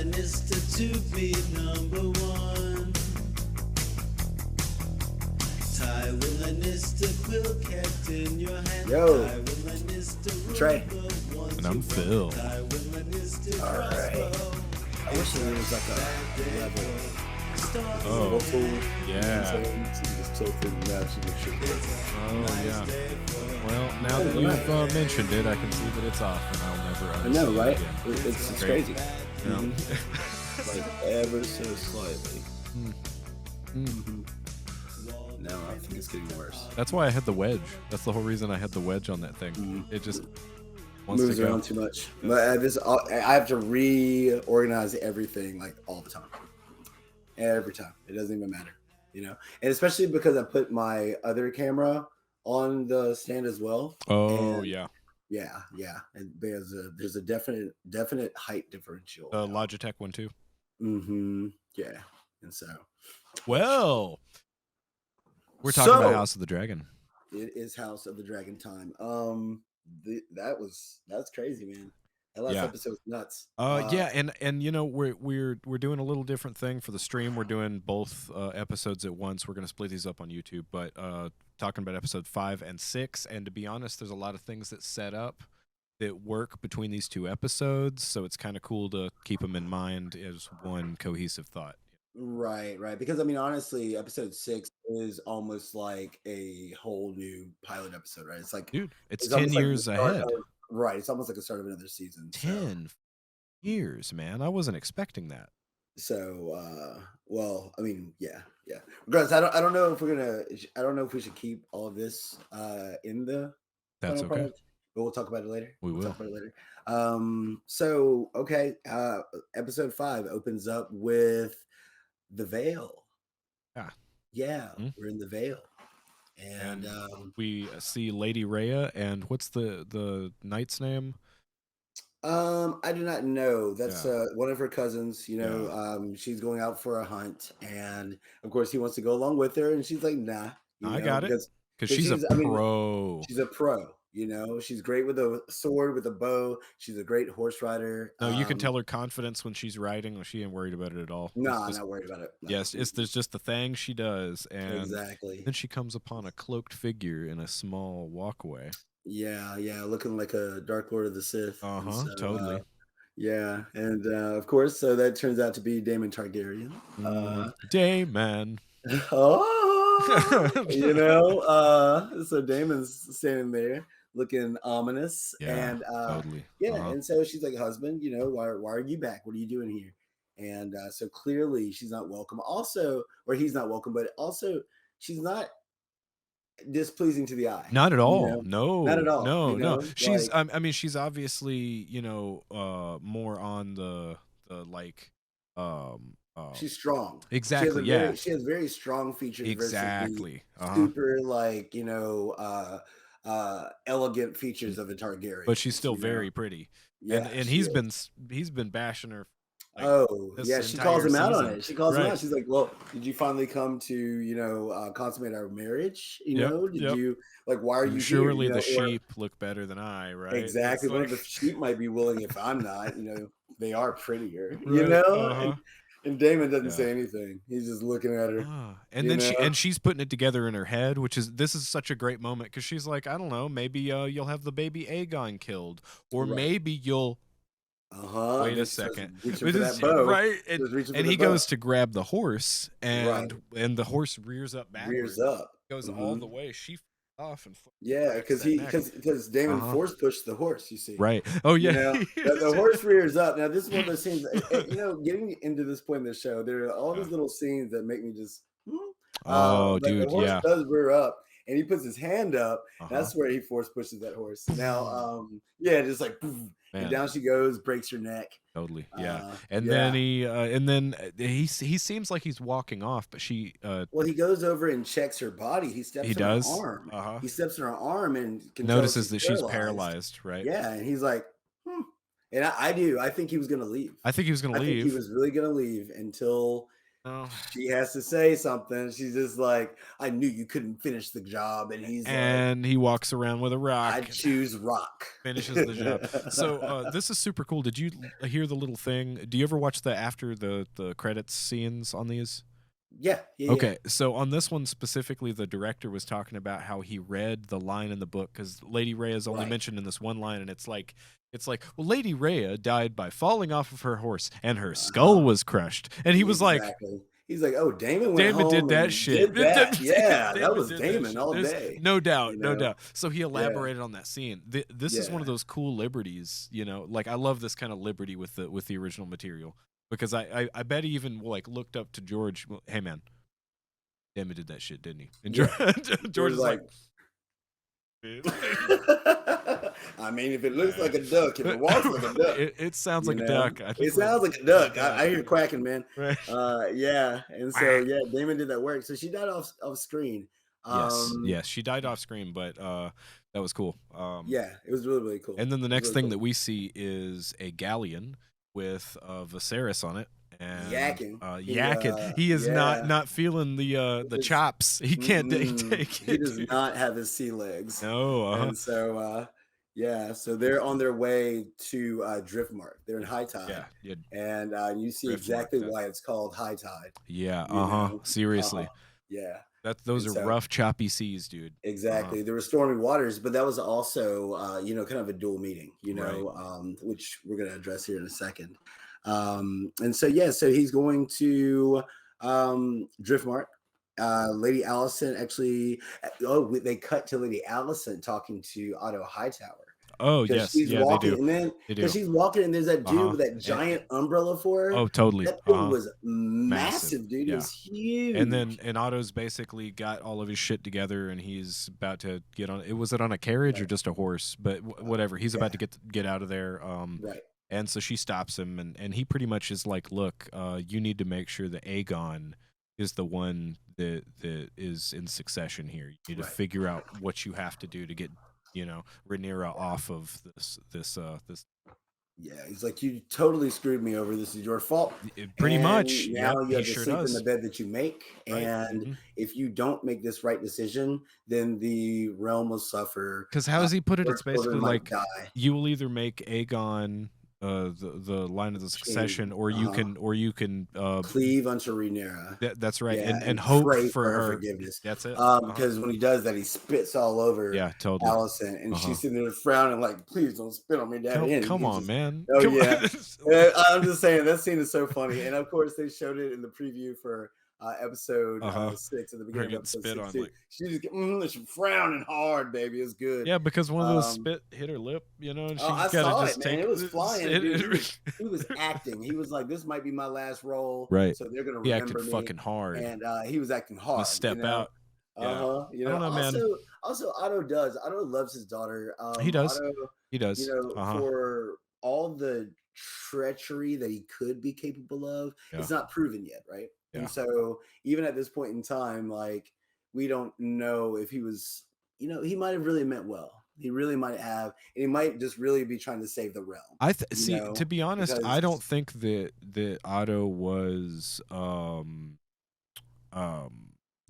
Lannister to be number one. Tywin Lannister, quill kept in your hand. Yo. Tywin Lannister, Trey. And I'm Phil. Tywin Lannister, All right. I wish there was like a level. Oh, Tool. yeah. So you just tilt it and match and make sure. Oh, yeah. Well, now that you've mentioned it, I can see that it's off, and I'll never I understand know, right? it again. It's crazy. Like ever so slightly. No, I think it's getting worse. That's why I had the wedge. That's the whole reason I had the wedge on that thing. It just wants Moves to go. around too much. But I have to reorganize everything like all the time. Every time. It doesn't even matter, you know? And especially because I put my other camera on the stand as well. Oh, and yeah. Yeah. And there's a definite height differential. The Logitech one, too. Yeah. And so. Well, we're talking about House of the Dragon. It is House of the Dragon time. That's crazy, man. That last episode was nuts. Yeah, and you know we're doing a little different thing for the stream. We're doing both episodes at once. We're gonna split these up on YouTube, but talking about episode 5 and 6. And to be honest, there's a lot of things that set up that work between these two episodes, so it's kind of cool to keep them in mind as one cohesive thought. Right. Because I mean, honestly, episode 6 is almost like a whole new pilot episode, right? It's like, dude, it's 10 years ahead. Right. It's almost like the start of another season. 10 years, man. I wasn't expecting that. So, well, I mean, yeah. Regardless, I don't know if I don't know if we should keep all of this in the. That's okay. Part, but we'll talk about it later. We'll talk about it later. So, okay. Episode 5 opens up with the Vale. Yeah. We're in the Vale. And we see Lady Rhea, and what's the knight's name? I do not know. That's one of her cousins. You know, she's going out for a hunt, and of course he wants to go along with her, and she's like, "Nah, I got it." Because she's a pro. She's a pro. You know, she's great with a sword, with a bow. She's a great horse rider. No, you can tell her confidence when she's riding. She ain't worried about it at all. No, I'm not worried about it. No. Yes, there's just the thing she does, and exactly. Then she comes upon a cloaked figure in a small walkway. Yeah, looking like a Dark Lord of the Sith. So, totally. Yeah, and of course, so that turns out to be Daemon Targaryen. Daemon. You know, so Daemon's standing there looking ominous, and totally. And so she's like, "Husband, you know, why are you back? What are you doing here?" And so clearly she's not welcome. Also, or he's not welcome, but also she's not displeasing to the eye. Not at all. You know? No, not at all. No, you know? no. She's I mean, she's obviously, you know, more on the like she's strong. Exactly. She has very strong features. Exactly. Super, like, you know, elegant features of a Targaryen. But she's still very pretty. Yeah, and he's been bashing her. Like, she calls him out on it. She calls him out. She's like, "Well, did you finally come to, you know, consummate our marriage? You know, did you, like, why are you surely here? The sheep look better than I, right?" Exactly. One of the sheep might be willing if I'm not. You know, they are prettier. You know. And Daemon doesn't say anything. He's just looking at her. And then she's putting it together in her head, this is such a great moment, because she's like, I don't know, maybe you'll have the baby Aegon killed, or maybe you'll. Wait a second. Right? And he goes to grab the horse, and the horse rears up backwards. Goes all the way. She off and because Daemon force pushed the horse, you see. Right. Oh yeah. You know, the horse rears up. Now this is one of those scenes, you know, getting into this point in the show, there are all these little scenes that make me just dude, the horse does rear up, and he puts his hand up. That's where he force pushes that horse. Now just like boom, and down she goes, breaks her neck. Totally. And then he seems like he's walking off, but she well, he goes over and checks her body. He steps on her arm. He steps on her arm and notices that she's paralyzed, right? Yeah, and he's like, and I think he was gonna leave. I think he was gonna leave. He was really gonna leave until Oh. she has to say something. She's just like, I knew you couldn't finish the job. And he's like, And he walks around with a rock I and choose rock. finishes the job. So this is super cool. Did you hear the little thing? Do you ever watch the after the credits scenes on these? Yeah. Okay, so on this one specifically, the director was talking about how he read the line in the book because Lady Rhea is only Right. mentioned in this one line, and it's like, well, Lady Rhea died by falling off of her horse, and her skull was crushed, and he was like, Exactly. He's like, oh, Damon went Damon did home that and shit. did that. Yeah, that Damon was did that Damon shit. all There's day. no doubt, You no know? doubt. So he Yeah. elaborated on that scene. This is one of Yeah. those cool liberties, you know. Like I love this kind of liberty with the original material because I bet he even like looked up to George. Well, hey man, Damon did that shit, didn't he? And Yeah. George is like, I mean, if it looks like a duck, if it walks like a duck, it sounds you like a know, duck. I think it sounds like a duck. I hear quacking, man. Right. Yeah, and so yeah, Damon did that work. So she died off screen. Yes, she died off screen, but that was cool. Yeah, it was really, really cool. And then the next really thing cool. that we see is a galleon with Viserys on it. And yakking. He is Yeah. not feeling the chops. He can't take it. He does not have his sea legs. No. And so yeah, so they're on their way to Driftmark. They're in high tide. Yeah. And you see Driftmark, exactly why it's called high tide. Yeah. You know? Seriously. Yeah. Those are rough, choppy seas, dude. Exactly. There were stormy waters, but that was also, kind of a dual meaning, which we're going to address here in a second. And so, yeah, so he's going to Driftmark. Lady Allison actually, they cut to Lady Allison talking to Otto Hightower. Oh, yes. She's Yeah, walking, they do. And then because she's walking, and there's that dude with that giant umbrella for her. Oh, totally. That dude was massive, dude. Yeah. It was huge. And then Otto's basically got all of his shit together, and he's about to get on. Was it on a carriage or just a horse? But whatever. He's about to get out of there. Right. And so she stops him, and he pretty much is like, "Look, you need to make sure that Aegon is the one that is in succession here. You need to figure out what you have to do to get." Rhaenyra off of this. Yeah, he's like, you totally screwed me over. This is your fault. Pretty much. Now you have to sure sleep does. in the bed that you make. Right. And if you don't make this right decision, then the realm will suffer. Because how does he put it? It's basically like die. You will either make Aegon the line of the succession, or you can cleave unto Rhaenyra. That's right, Yeah, and hope for her forgiveness. That's it. Because when he does that, he spits all over totally. Allison, and she's sitting there frowning like, "Please don't spit on me, Daddy." Come on, man. Oh come yeah, on. I'm just saying that scene is so funny, and of course they showed it in the preview for episode 6 at the beginning of episode 6. Like, she just she's frowning hard, baby. It's good. Yeah, because one of those spit hit her lip, and she I gotta saw just it, take man. It was flying. Dude. He was acting. He was like, "This might be my last role." Right. So they're gonna He remember acted me. fucking hard, and he was acting hard. Step out. Yeah. I don't know, man. Also, Otto loves his daughter. He does. He does. For all the treachery that he could be capable of, it's not proven yet, right? Yeah. And so even at this point in time, like, we don't know if he was, he might have really meant well. He really might have, and he might just really be trying to save the realm. See, to be honest, I don't think that Otto was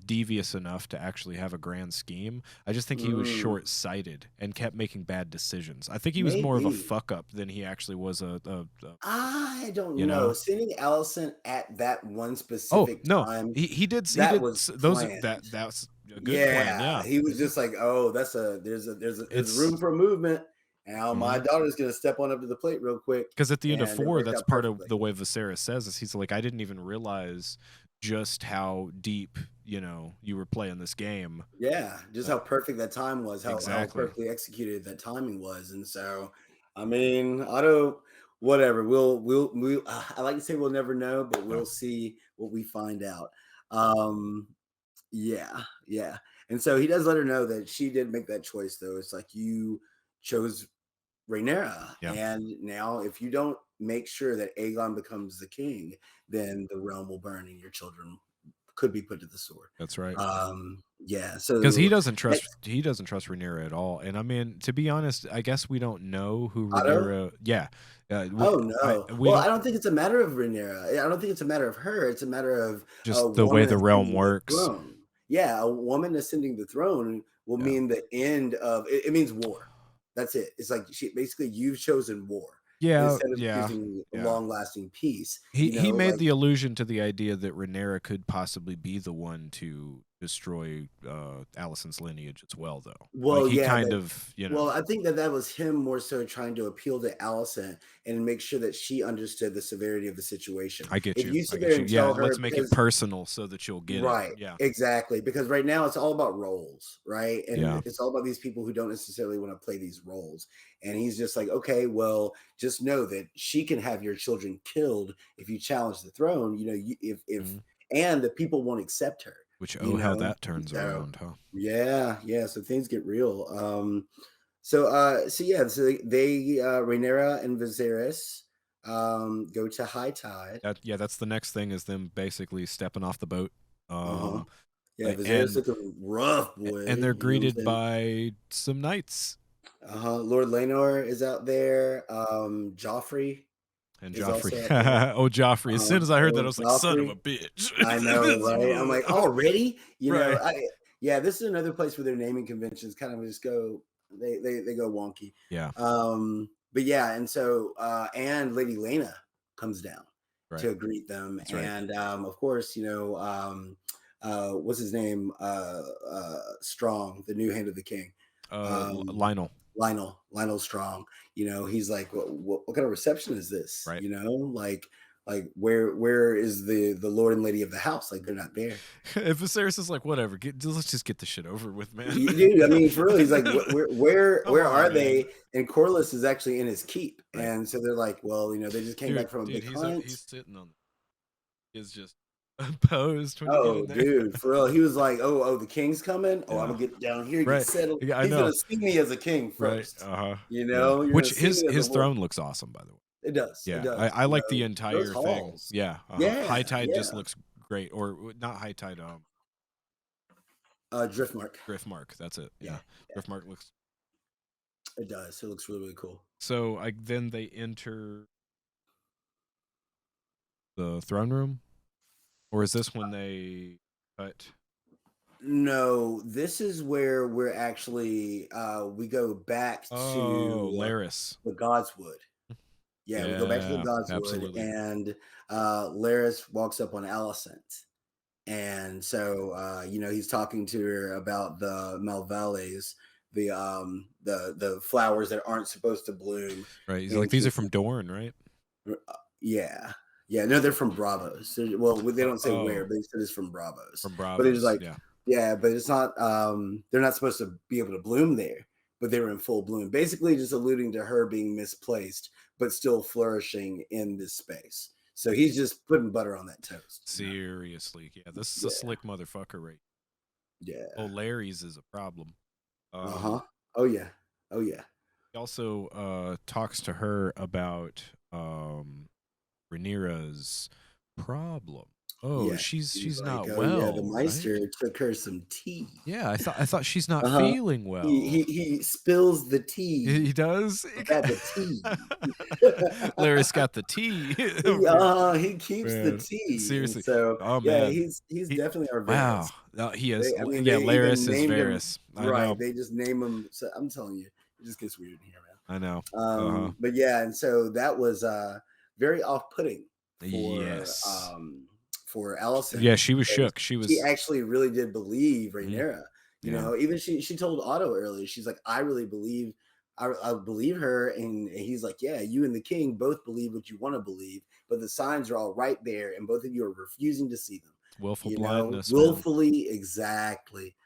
devious enough to actually have a grand scheme. I just think he was short-sighted and kept making bad decisions. I think he was more of a fuck up than he actually was I don't know. Sending Allison at that one specific time. He did. That was those that's a good plan. Yeah, he was just like, oh, there's room for movement. Now my daughter's gonna step on up to the plate real quick. Because at the end of 4, that's part of the way Viserys says this. He's like, I didn't even realize just how deep you were playing this game. Yeah, just how perfect that time was, how perfectly executed that timing was. And so, I mean, Otto, whatever. We'll I like to say we'll never know, but we'll see what we find out. Yeah. And so he does let her know that she did make that choice, though. It's like, you chose Rhaenyra, and now if you don't make sure that Aegon becomes the king, then the realm will burn and your children could be put to the sword. That's right. Yeah. Because So he doesn't trust Rhaenyra at all. And I mean, to be honest, I guess we don't know who Otto. Rhaenyra. Yeah, Oh no. we Well, don't I don't think it's a matter of Rhaenyra. I don't think it's a matter of her. It's a matter of a just the way woman the realm ascending the works. throne. Yeah, a woman ascending the throne will Yeah. mean the end of it. It means war. That's it. It's like basically you've chosen war Yeah, instead of yeah, choosing yeah. long-lasting peace. He made Like the allusion to the idea that Rhaenyra could possibly be the one to destroy Alicent's lineage as well, though. Like well, he yeah, kind of, well, I think that was him more so trying to appeal to Allison and make sure that she understood the severity of the situation. I get If you. you I sit there get you. and Yeah, tell her let's make it because personal so that you'll get it. right, Yeah. exactly, because right now it's all about roles, right? And Yeah. it's all about these people who don't necessarily want to play these roles. And he's just like, okay, well, just know that she can have your children killed if you challenge the throne. If Mhm. and the people won't accept her. Which how You know, that turns so around, huh? yeah, so things get real. So yeah, so they Rhaenyra and Viserys go to high tide. That's the next thing is them basically stepping off the boat. Uh-huh. Um Yeah, Viserys and looking rough, boy. and they're You know what I'm greeted saying? by some knights. Lord Laenor is out there. Joffrey And is Joffrey. also out there. Oh, Joffrey. As soon as I heard that, I Oh, was like, son of a Joffrey. bitch. I know, right? I'm like, already? Right. Yeah, this is another place where their naming conventions kind of just go they go wonky. Yeah. But yeah, and so and Lady Lena comes down Right. to greet them. That's right. And of course, what's his name? Strong, the new hand of the king. Lionel. Lionel Strong. He's like, what kind of reception is this? Right. Like where is the Lord and Lady of the house? Like they're not there. If Viserys is like, whatever, let's just get the shit over with, man. Dude, I mean, for real, he's like, where Come are on, man. they? And Corlys is actually in his keep, Right. and so they're like, well, they just came back from a big hunt. He's sitting on. He's just posed when you get Oh, in there. dude, for real, he was like, oh, the king's coming. Oh, I'm Yeah. gonna get down here, Right. get settled. Yeah, I He's know. gonna see me as a king first. Right. You're Which gonna see me as his a throne looks awesome, by the way. It does. Yeah, It does. I like the Those entire thing. halls. Yeah. Yeah. High Tide yeah. just looks great, or not High Tide. Driftmark. Driftmark. That's it. Yeah. Driftmark looks. It does. It looks really, really cool. So then they enter the throne room, or is this when they cut? No, this is where we're actually we go back to Larys. the Godswood. Yeah, we go back to the Godswood, absolutely. and Larys walks up on Alicent, and so he's talking to her about the Malvales, the flowers that aren't supposed to bloom. Right. He's like, these are from Dorne, right? Yeah. No, they're from Bravos. Well, they don't say where, but they said it's from Bravos. From Bravos. But it's like, yeah, but it's not. They're not supposed to be able to bloom there, but they were in full bloom. Basically, just alluding to her being misplaced, but still flourishing in this space. So he's just putting butter on that toast. Seriously, yeah, this is a slick motherfucker, right? Yeah. Oh, Larry's is a problem. Oh yeah. He also talks to her about Rhaenyra's problem. Oh, yeah. she's not like, well. Yeah, the Meister right? took her some tea. Yeah, I thought she's not feeling well. He spills the tea. He does. He got the tea. Larry's got the tea. He keeps the tea. Seriously. So man. he's definitely our Varys. Wow, he is. Larys is Varys. Right. They just name him. So I'm telling you, it just gets weird in here, man. I know. But yeah, and so that was very off-putting for Alicent. Yeah, she was shook. She actually really did believe Rhaenyra. You know, even she told Otto earlier. She's like, I really believe. I believe her, and he's like, yeah, you and the king both believe what you want to believe, but the signs are all right there, and both of you are refusing to see them. Willful blindness. Willfully, exactly.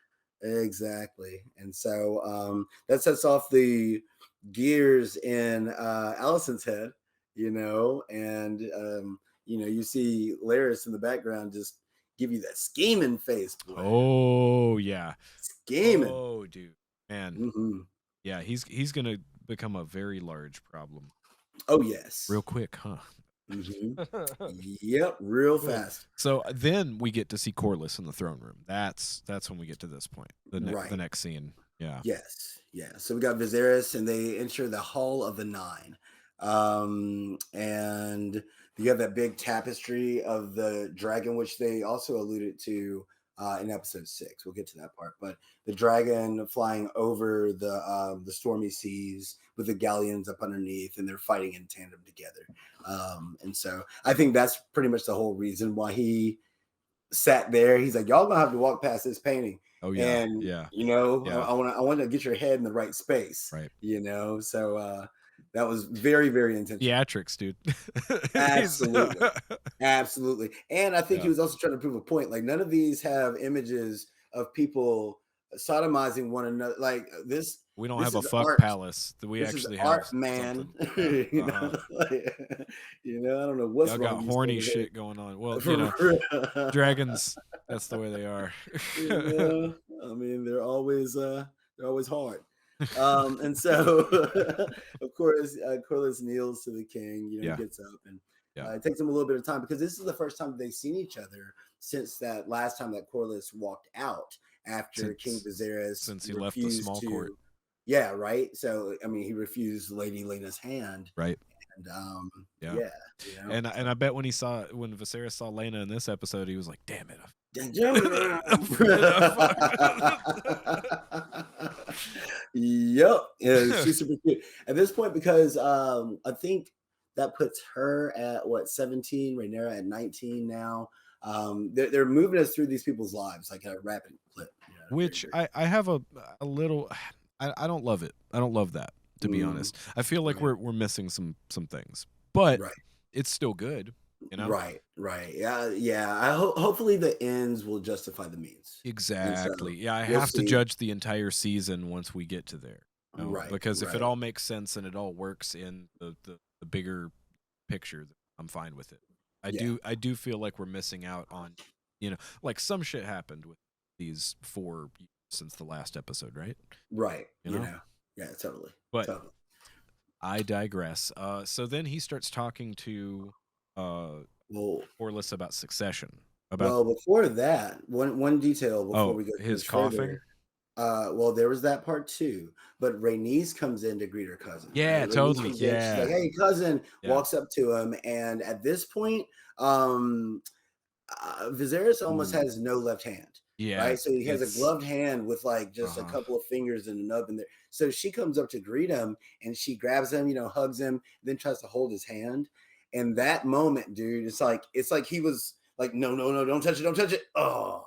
And so that sets off the gears in Alicent's head, and you see Larys in the background just give you that scheming face, boy. Oh yeah, scheming. Oh dude, man. Yeah, he's gonna become a very large problem. Oh yes. Real quick, huh? Yep, real Cool. fast. So then we get to see Corlys in the throne room. That's when we get to this point. The Right. next scene. Yeah. Yes. Yeah. So we got Viserys, and they enter the Hall of the Nine. And you have that big tapestry of the dragon, which they also alluded to in episode 6. We'll get to that part, but the dragon flying over the stormy seas with the galleons up underneath, and they're fighting in tandem together. And so I think that's pretty much the whole reason why he sat there. He's like, y'all gonna have to walk past this painting. Oh yeah. And Yeah. you know, Yeah. I want to get your head in the right space. Right. You know, so that was very, very intentional. Theatrics, dude. Absolutely. Absolutely. And I think Yeah. he was also trying to prove a point. Like, none of these have images of people sodomizing one another. Like this. We don't this have a is fuck art. palace. We This actually is have art, man. Yeah. You know, you know, I don't know what's Y'all wrong. got with horny these shit going on. Well, For you know, real. dragons. That's the way they are. You know, I mean, they're always hard. And so, of course, Corlys kneels to the king. You know, Yeah. he gets up, and Yeah. it takes him a little bit of time because this is the first time they've seen each other since that last time that Corlys walked out after King Viserys, since he left the small court. Yeah, right. So I mean, he refused Lady Lena's hand. Right. And yeah. You know? And I bet when Viserys saw Lena in this episode, he was like, "Damn it." Yep. Yeah, she's super cute at this point because I think that puts her at what, 17, Rhaenyra at 19 now. They're moving us through these people's lives like at a rapid clip. You know, which I have a little I don't love it. I don't love that, to be honest. I feel like we're missing some things, but it's still good. You know? Right. Yeah. Hopefully the ends will justify the means. Exactly. So yeah, I have to judge the entire season once we get to there. You know? Right. Because if it all makes sense and it all works in the bigger picture, I'm fine with it. I do feel like we're missing out on, you know, like some shit happened with these 4 years since the last episode, right? Right. You know? Yeah, totally. But I digress. So then he starts talking to Corlys about succession. Before that, one detail before we go his coughing. Well, there was that part too, but Rhaenys comes in to greet her cousin. Yeah, right? totally. Yeah, she's like, "Hey, cousin," walks up to him, and at this point, Viserys almost has no left hand. Yeah, right. So he has a gloved hand with like just a couple of fingers and a nub in there. So she comes up to greet him, and she grabs him, you know, hugs him, then tries to hold his hand. And that moment, dude, it's like he was like, no, don't touch it. Oh,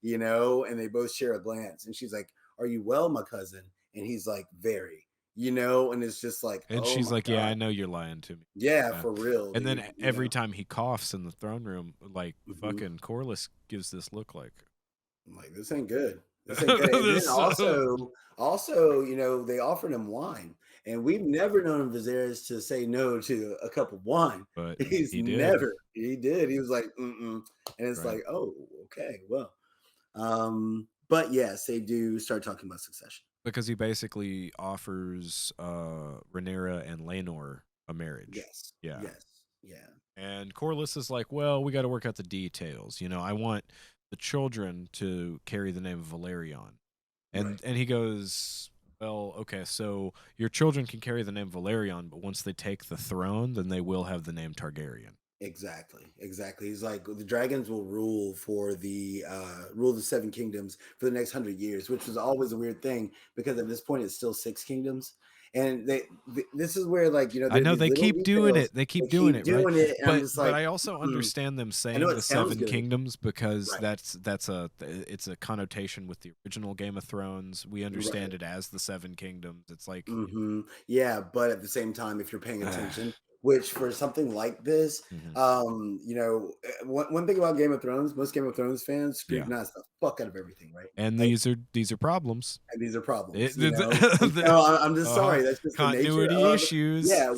you know, and they both share a glance. And she's like, "Are you well, my cousin?" And he's like, "Very," you know, and it's just like, and she's like, God. "Yeah, I know you're lying to me." Yeah, for real. And dude, then every time he coughs in the throne room, like fucking Corlys gives this look like, I'm like, this ain't good. This ain't good. And then also, you know, they offered him wine. And we've never known Viserys to say no to a cup of wine. But he did. He was like, mm-mm. And it's like, oh, okay, well. But yes, they do start talking about succession. Because he basically offers Rhaenyra and Laenor a marriage. Yes. Yeah. Yes. Yeah. And Corlys is like, well, we got to work out the details. You know, I want the children to carry the name of Valerion. And he goes, well, okay, so your children can carry the name Valerion, but once they take the throne, then they will have the name Targaryen. Exactly. He's like, the dragons will rule the 7 kingdoms for the next 100 years, which was always a weird thing because at this point it's still 6 kingdoms. And this is where, like, you know, I know they keep doing it. They keep doing it, right? But I also understand them saying the 7 kingdoms because it's a connotation with the original Game of Thrones. We understand it as the 7 kingdoms. It's like, yeah, but at the same time, if you're paying attention, which for something like this, you know, one thing about Game of Thrones, most Game of Thrones fans scrutinize the fuck out of everything, right? And like, these are problems. And these are problems. No, I'm just sorry. That's just continuity the nature of, issues. Yeah,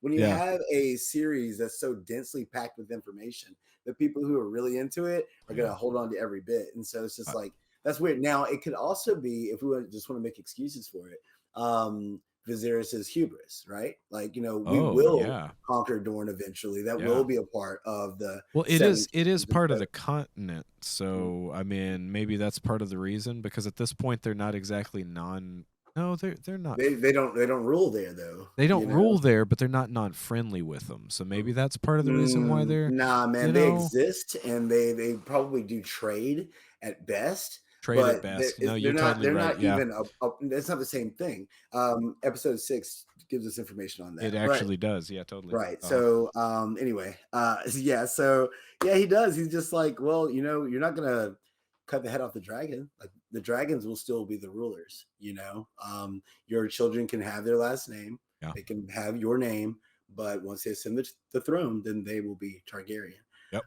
when you have a series that's so densely packed with information, the people who are really into it are gonna hold on to every bit. And so it's just like, that's weird. Now it could also be, if we just want to make excuses for it, Viserys's hubris, right? Like, we Oh will yeah. conquer Dorne eventually. That Yeah. will be a part of the Well, Seven it is Kingdoms. part of the continent. So I mean, maybe that's part of the reason, because at this point they're not exactly no, they're not. They don't rule there though. They don't rule there, but they're not non-friendly with them. So maybe that's part of the reason why they're Nah, man, they exist and they probably do trade at best. trade at But best. No, you're totally they're right. not Yeah, even it's not the same thing. Episode 6 gives us information on that. it But actually does. Yeah, totally. right. So anyway, yeah, so yeah, he does. He's just like, well, you're not gonna cut the head off the dragon. Like, the dragons will still be the rulers, your children can have their last name, Yeah. they can have your name, but once they ascend the throne, then they will be Targaryen. Yep.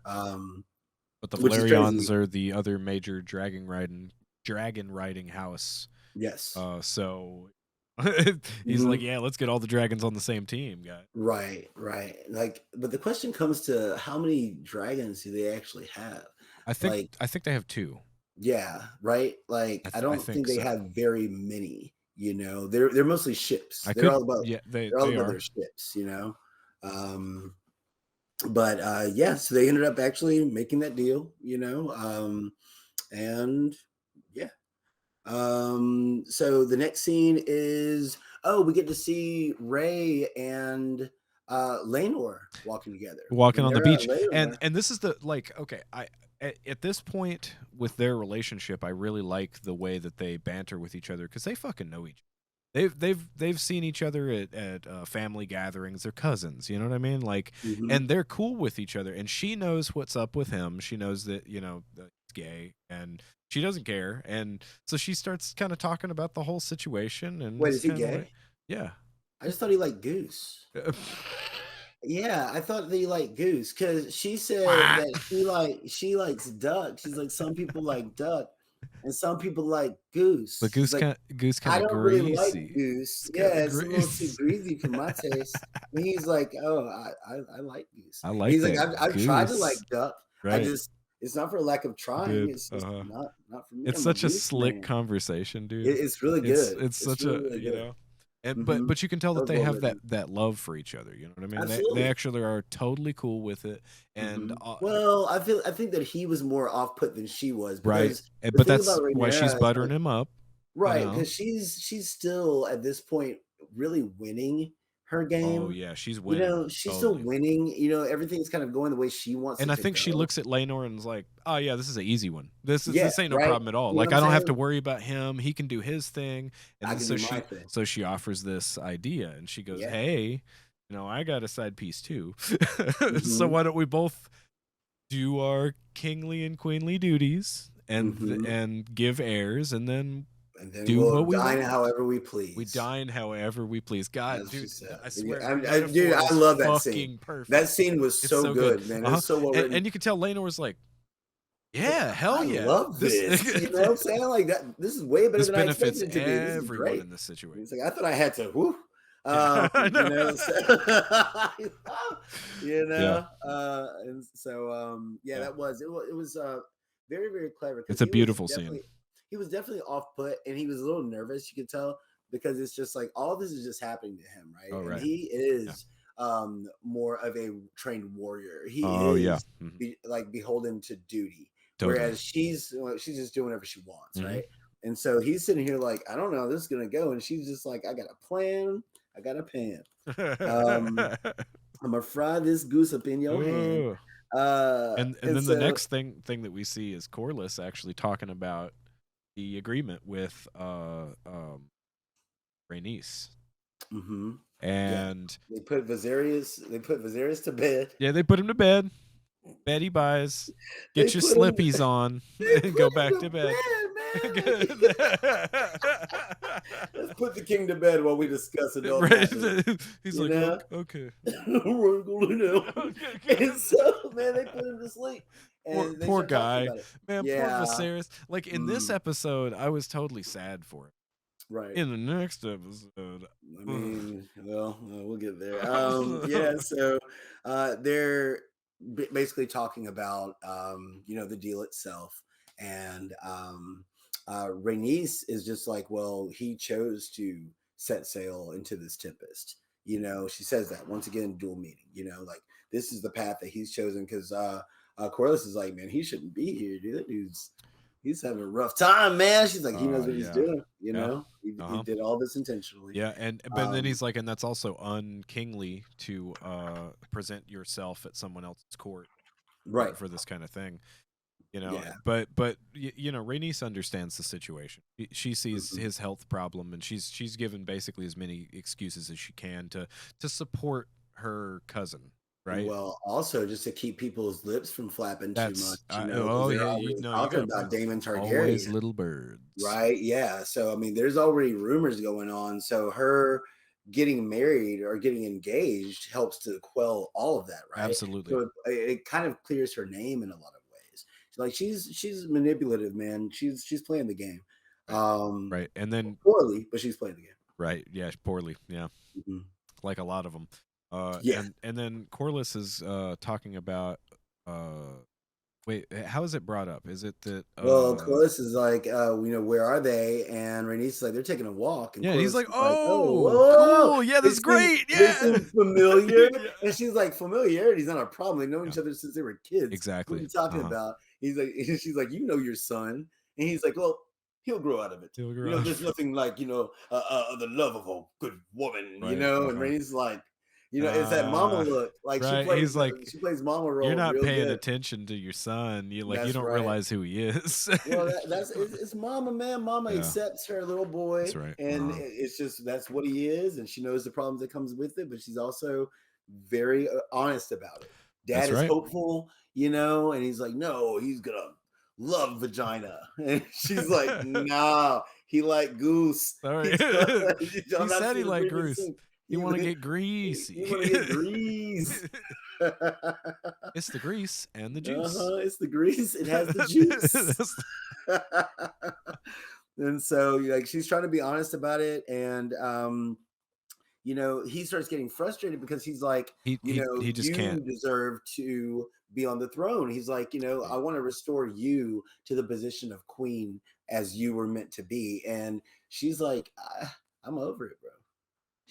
But the which is Valerians crazy. are the other major dragon riding house. Yes. So he's like, yeah, let's get all the dragons on the same team, guy. Right. Like, but the question comes to how many dragons do they actually have? I think they have 2. Yeah, right. Like, I don't think they so. have very many. They're mostly ships. They're all about they their ships. But yeah, so they ended up actually making that deal. And yeah. So the next scene is we get to see Ray and Laenor walking together, walking on the beach, Laenor, and this is the okay. At this point with their relationship, I really like the way that they banter with each other, because they fucking know each other. They've seen each other at family gatherings. They're cousins, you know what I mean? Like, and they're cool with each other. And she knows what's up with him. She knows that that he's gay, and she doesn't care. And so she starts kind of talking about the whole situation. And wait, is he gay? like, yeah, I just thought he liked Goose. Yeah, I thought they liked Goose, because she said that she likes duck. She's like, some people like duck, and some people like Goose. But Goose kind of I don't greasy. really like Goose. Yeah, it's a little too greasy for my taste. And he's like, oh, I like Goose. I like. He's that like, I've tried to like duck. Right. It's not for a lack of trying. Dude, it's just not for me. It's such a slick conversation, dude. It's really good. It's such really a good. And but you can tell that they have that love for each other. You know what I mean? Absolutely. They actually are totally cool with it. And well, I think that he was more off put than she was. Right. But that's why she's buttering him up. Right, because she's still at this point really winning her game. Oh yeah, she's winning. She's still winning. Everything's kind of going the way she wants. And I think she looks at Laenor and is like, "Oh yeah, this is an easy one. This ain't no right? problem at all. Like, I don't have to worry about him. He can do his thing." And I can do my thing. So she offers this idea, and she goes, "Hey, I got a side piece too. So why don't we both do our kingly and queenly duties and give heirs, and then do we'll what we dine want. however we please. We dine however we please." God, dude, I swear, dude, I love that scene. Perfect. That scene was so good, man. It was so well written. And you could tell Laenor was like, "Yeah, hell yeah, I love this." You know what I'm saying? Like, that. This is way better than I expected it to be. This is great in this situation. It's like, I thought I had to. Whoo. I know. And so that was it. Was very, very clever. It's a beautiful scene. He was definitely off put, and he was a little nervous. You could tell, because it's just like all this is just happening to him, right? Oh, right. And he is more of a trained warrior. He is like beholden to duty, whereas she's just doing whatever she wants, right? And so he's sitting here like, I don't know how this is gonna go, and she's just like, I got a plan, I got a pan. I'm gonna fry this goose up in your hand. And then the next thing that we see is Corlys actually talking about the agreement with Rhaenys. And they put Viserys to bed. Yeah, they put him to bed. Bed he buys. Get your slippies on and go back to bed. Let's put the king to bed while we discuss it. He's like, okay. We're going to And so, man, they put him to sleep. And poor guy. Man, poor Viserys. Like, in this episode, I was totally sad for it. Right. In the next episode, I mean, we'll get there. So they're basically talking about the deal itself, and Rhaenys is just like, well, he chose to set sail into this tempest. You know, she says that once again, dual meaning. You know, like this is the path that he's chosen because Corliss is like, man, he shouldn't be here, dude. That dude's he's having a rough time, man. She's like, he knows what he's doing. You know, he did all this intentionally. Yeah, but then he's like, and that's also unkingly to present yourself at someone else's court, right, for this kind of thing. You know, yeah. but you know, Rhaenys understands the situation. She sees his health problem, and she's given basically as many excuses as she can to support her cousin, right? Well, also just to keep people's lips from flapping too much. You know, oh they're yeah, always you talking got about Daemon Targaryen. Always little birds, right? Yeah. So I mean, there's already rumors going on. So her getting married or getting engaged helps to quell all of that, right? Absolutely. So it kind of clears her name in a lot of ways. Like she's manipulative, man. She's playing the game. Right. And then poorly, but she's playing the game. Right. Yeah, poorly. Yeah. Like a lot of them. Yeah. And then Corliss is talking about wait, how is it brought up? Is it that well, Corliss is like, you know, where are they? And Rhaenys is like, they're taking a walk. And yeah, Corliss he's like, is oh, cool. Yeah, that's great. Yeah. They seem familiar. Yeah. And she's like, familiarity is not a problem. They know each other since they were kids. Exactly. What are you talking about? He's like, she's like, you know your son. And he's like, well, he'll grow out of it. You know, there's nothing like, you know, the love of a good woman, you know? And Rhaenys is like, you know, it's that mama look. Like right. she plays mama role. You're not paying good. attention to your son. You That's you don't realize who he is. well, it's mama, man. Mama accepts her little boy. That's right. And it's just that's what he is, and she knows the problems that comes with it, but she's also very honest about it. Dad is hopeful, you know, and he's like, no, he's gonna love vagina. And she's like, nah, he like goose. He said he liked goose. You want to get greasy. You want to get grease. It's the grease and the juice. It's the grease. It has the juice. And so, like, she's trying to be honest about it, and you know, he starts getting frustrated because he's like, he just can't deserve to be on the throne. He's like, you know, I want to restore you to the position of queen as you were meant to be, and she's like, I'm over it, bro.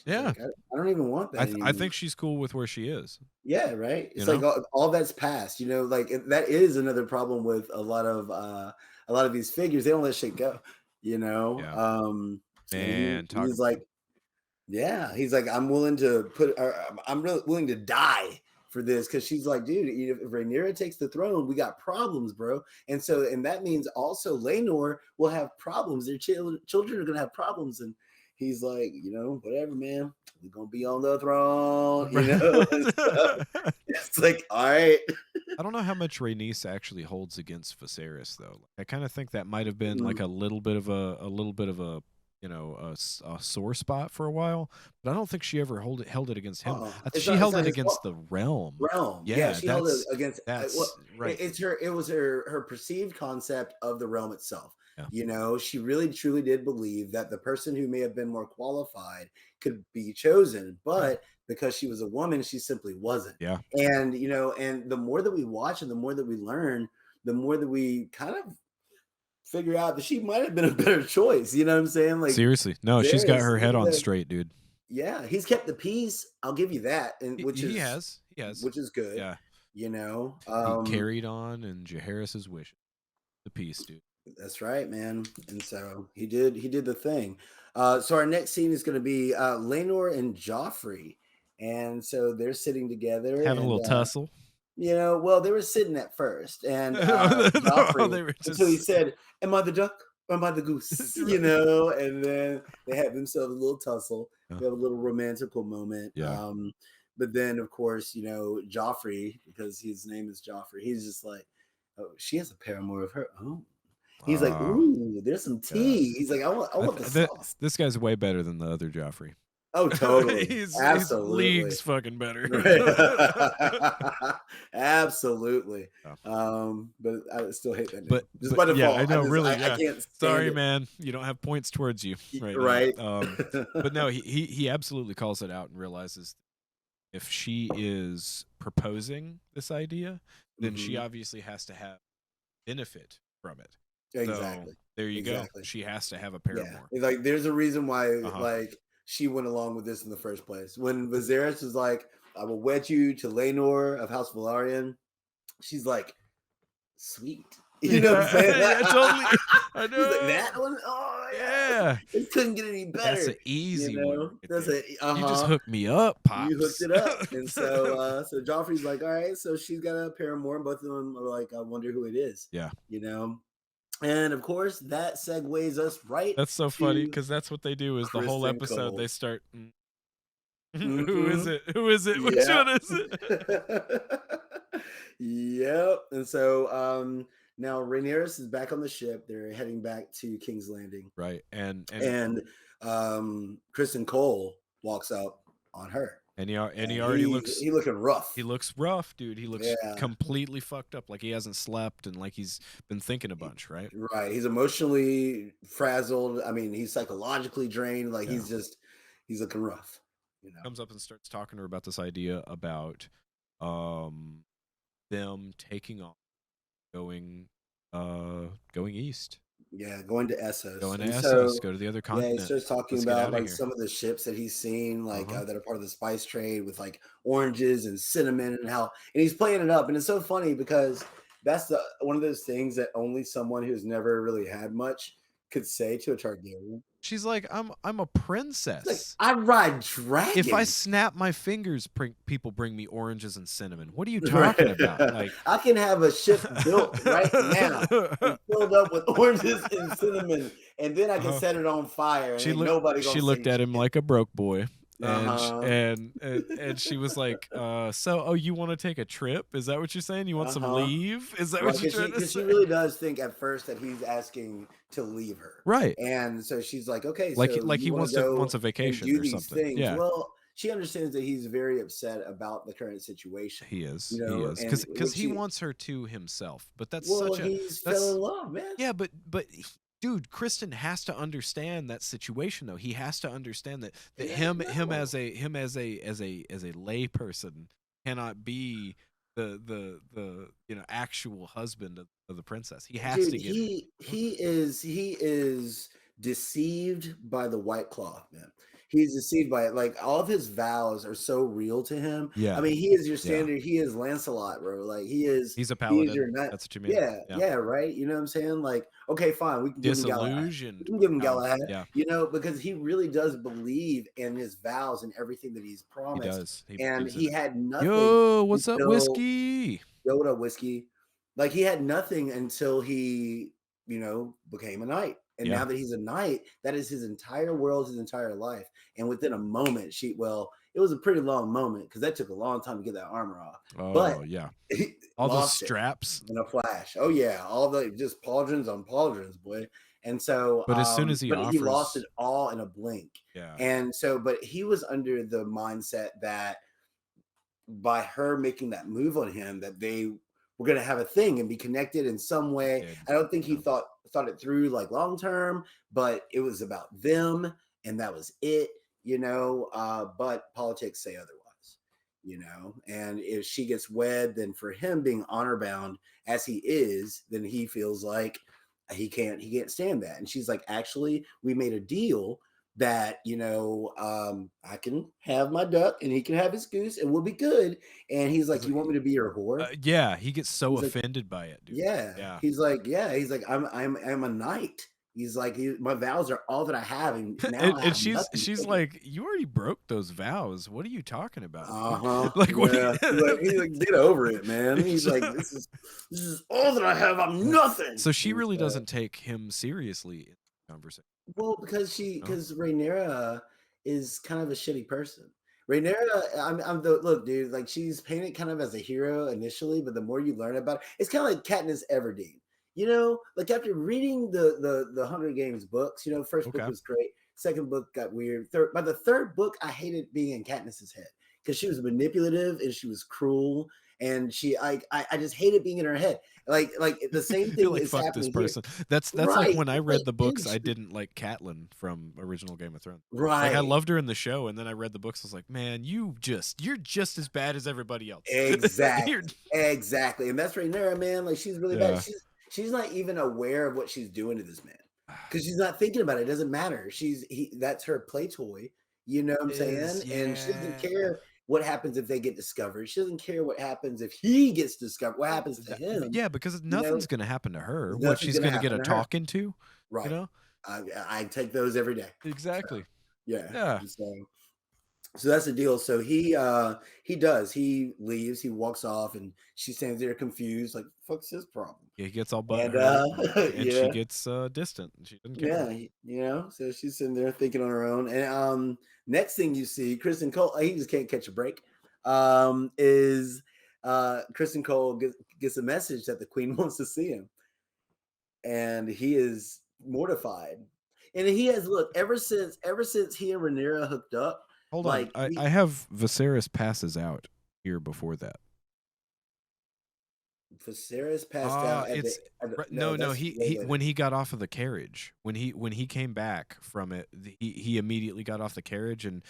Yeah, like, I don't even want that. I think she's cool with where she is. Yeah, right. It's like all that's past. You know, like that is another problem with a lot of these figures. They don't let shit go. You know, and he's like, yeah, he's like, I'm willing to I'm really willing to die for this because she's like, dude, if Rhaenyra takes the throne, we got problems, bro. And that means also Laenor will have problems. Their children are gonna have problems and. He's like, you know, whatever, man. We're gonna be on the throne, you know. It's like, all right. I don't know how much Rhaenys actually holds against Viserys, though. I kind of think that might have been like a little bit of a you know, a sore spot for a while, but I don't think she ever held it against him. She held it against the realm. Yeah, she held it against. Right. It was her perceived concept of the realm itself. Yeah. You know, she really truly did believe that the person who may have been more qualified could be chosen, but because she was a woman, she simply wasn't. Yeah. And you know, and the more that we watch and the more that we learn, the more that we kind of figure out that she might have been a better choice. You know what I'm saying? Like seriously, no, she's got her head on straight, dude. Yeah, he's kept the peace. I'll give you that, and he has, which is good. Yeah, you know, he carried on and Jaehaerys's wish, the peace, dude. That's right, man. And so he did the thing. So our next scene is going to be Laenor and Joffrey, and so they're sitting together, having a little tussle. You know, well, they were sitting at first, and Joffrey, they were just... until he said, "Am I the duck or am I the goose?" You know, and then they had themselves a little tussle. They have a little romantical moment. Yeah. But then, of course, you know, Joffrey, because his name is Joffrey, he's just like, "Oh, she has a paramour of her own." He's like, "Ooh, there's some tea." He's like, "I want the sauce." This guy's way better than the other Joffrey. Oh, totally. Absolutely. He's leagues fucking better. Absolutely. But I still hate that name. But by default. Yeah, I know, really. I can't stand Sorry, it. Man. You don't have points towards you. Right. But no, he absolutely calls it out and realizes if she is proposing this idea, then she obviously has to have benefit from it. Exactly. So, there you go. She has to have a paramour. Yeah. Like there's a reason why like she went along with this in the first place. When Viserys was like, "I will wed you to Laenor of House Velaryon," she's like, "Sweet." You know what I'm saying? Yeah, totally. I She's like, know. "That one? Oh Yeah. it couldn't get any better." That's an easy one. Right That's there. a You just hooked me up, You hooked pops. it up. And so so Joffrey's like, all right, so she's got a paramour, and both of them are like, I wonder who it is. Yeah. You know? And of course, that segues us right That's so funny to because that's what they do is the whole Kristen episode Cole. they start. Who is Mhm. it? Who is it? Which Yeah. one is it? Yep. And so now Rhaenyra is back on the ship. They're heading back to King's Landing. Right. And Kristen Cole walks up on her. he already looks. He looking rough. He looks rough, dude. He looks completely fucked up, like he hasn't slept and like he's been thinking a bunch, right? Right. He's emotionally frazzled. I mean, he's psychologically drained. Like he's looking rough. You know. Comes up and starts talking to her about this idea about them taking off, going east. Yeah, going to Essos. Going to Essos, go to the other continent. Yeah, he starts talking about like some of the ships that he's seen, like that are part of the spice trade with like oranges and cinnamon and he's playing it up. And it's so funny because that's one of those things that only someone who's never really had much could say to a Targaryen. She's like, I'm a princess. Like, I ride dragons. If I snap my fingers, people bring me oranges and cinnamon. What are you talking about? Like, I can have a ship built right now and filled up with oranges and cinnamon, and then I can set it on fire. And she looked at him like a broke boy. And she was like, so you want to take a trip? Is that what you're saying? You want some leave? Is that what you're trying to say? She really does think at first that he's asking to leave her, right? And so she's like, okay, like so he wants a vacation or something. Things. Yeah. Well, she understands that he's very upset about the current situation. He is. You know, he is because he wants her to himself. But that's he's fell in love, man. Yeah, but. Dude, Kristen has to understand that situation though. He has to understand that him as a lay person cannot be the actual husband of the princess. He has to get he is deceived by the white cloth, man. He's deceived by it. Like all of his vows are so real to him. Yeah. I mean, he is your standard. He is Lancelot, bro. Like he's a paladin. That's what you mean. Yeah, right. You know what I'm saying? Like, okay, fine. We can give him Galahad. We can give him Galahad. Yeah. You know, because he really does believe in his vows and everything that he's promised. He does. He had nothing. Yo, what's up, whiskey? Yo, what up, whiskey? Like he had nothing until he, became a knight. And now that he's a knight, that is his entire world, his entire life. And within a moment, it was a pretty long moment because that took a long time to get that armor off. Oh, but yeah. All those straps. In a flash. Oh, yeah. All the just pauldrons on pauldrons, boy. And so, but as soon as he lost it all in a blink. Yeah. And so, but he was under the mindset that by her making that move on him, that they were going to have a thing and be connected in some way. I don't think he thought it through like long term, but it was about them and that was it, but politics say otherwise, and if she gets wed, then for him being honor bound as he is, then he feels like he can't stand that. And she's like, actually, we made a deal that I can have my duck and he can have his goose and we'll be good. And he's like, you want me to be your whore? Yeah, he gets so offended by it, dude. Yeah. He's like, I'm a knight. He's like, my vows are all that I have, and now she's like, you already broke those vows. What are you talking about? Like, what? He's like, get over it, man. He's like, this is all that I have. I'm nothing. So she really doesn't take him seriously in the conversation. Well, because Rhaenyra is kind of a shitty person. Rhaenyra, look, dude, like she's painted kind of as a hero initially, but the more you learn about it, it's kind of like Katniss Everdeen. Like after reading the Hunger Games books, first book was great, second book got weird. By the third book, I hated being in Katniss's head because she was manipulative and she was cruel. And I just hated being in her head. Like the same thing is fuck happening this person. Here. That's like when I read the books, I didn't like Catelyn from original Game of Thrones. Right. Like I loved her in the show, and then I read the books. I was like, man, you're just as bad as everybody else. Exactly. And that's Rhaenyra, man. Like she's really bad. She's not even aware of what she's doing to this man because she's not thinking about it. It doesn't matter. That's her play toy. You know what I'm saying? Is And she doesn't yeah. care what happens if they get discovered. She doesn't care what happens if he gets discovered. What happens to him? Yeah, because You know, nothing's gonna happen to her. What, nothing's she's gonna gonna get happen a to her. talking to, you Right. know? I take those every day. So Exactly. yeah. Yeah. So that's the deal. So he leaves, he walks off, and she stands there confused, like, fuck's his problem? Yeah, he gets all And butthurt, and she yeah, gets distant. She doesn't care. yeah, so she's sitting there thinking on her own. And next thing you see, Kristen Cole, he just can't catch a break. Is Kristen Cole gets a message that the queen wants to see him, and he is mortified. And he has look ever since he and Rhaenyra hooked up, Hold on. like I have Viserys passes out here before that. Viserys passed out at the, It's no, no. that's way He later. when he got off of the carriage, when he came back from it, he immediately got off the carriage, and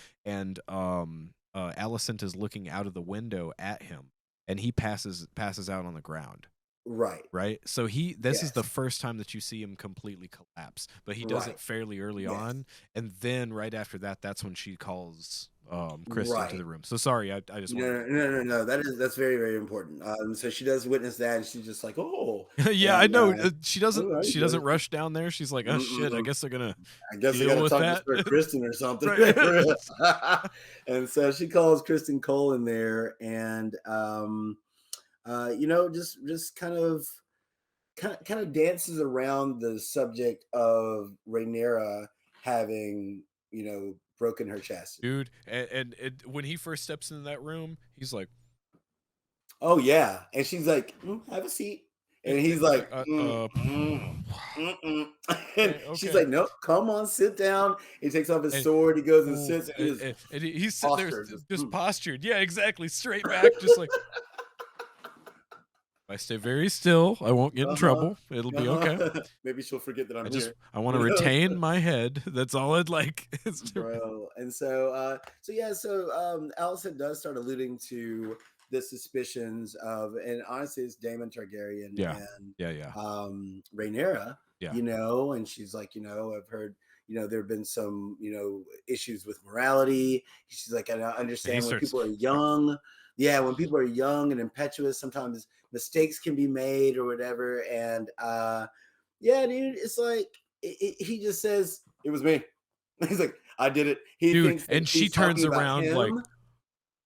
Alicent is looking out of the window at him, and he passes out on the ground. Right. Right. So this is the Yes. first time that you see him completely collapse, but he does it Right. fairly early Yes. on, and then right after that, that's when she calls Kristen to Right. the room. So sorry, I just wanted No. That's very, very important. So she does witness that, and she's just like, oh, yeah, I and know. She all right, doesn't rush down there. She's like, oh shit, I mm-mm. guess they're gonna I guess I got deal to with talk to that. Sir Kristen or something. Right. And so she calls Kristen Cole in there, and just kind of dances around the subject of Rhaenyra having, broken her chastity. Dude, and when he first steps into that room, he's like, Oh yeah, and she's like, "Have a seat," and he's like, and she's okay. like, "Nope, come on, sit down." He takes off his And, sword. He goes and sits, and he's sitting there posture just postured. Yeah, exactly. Straight back, just like, if I stay very still, I won't get in trouble. It'll be okay. Maybe she'll forget that I'm here. I want to retain my head. That's all I'd like. Bro. And so Allison does start alluding to the suspicions of, and honestly, it's Daemon Targaryen Yeah. and Yeah. Rhaenyra, Yeah. and she's like, I've heard, there have been some, issues with morality. She's like, I understand when people are young. Yeah, when people are young and impetuous, sometimes mistakes can be made or whatever. And yeah, dude, it's like he just says it was me. He's like, I did it. He thinks, and she turns around like,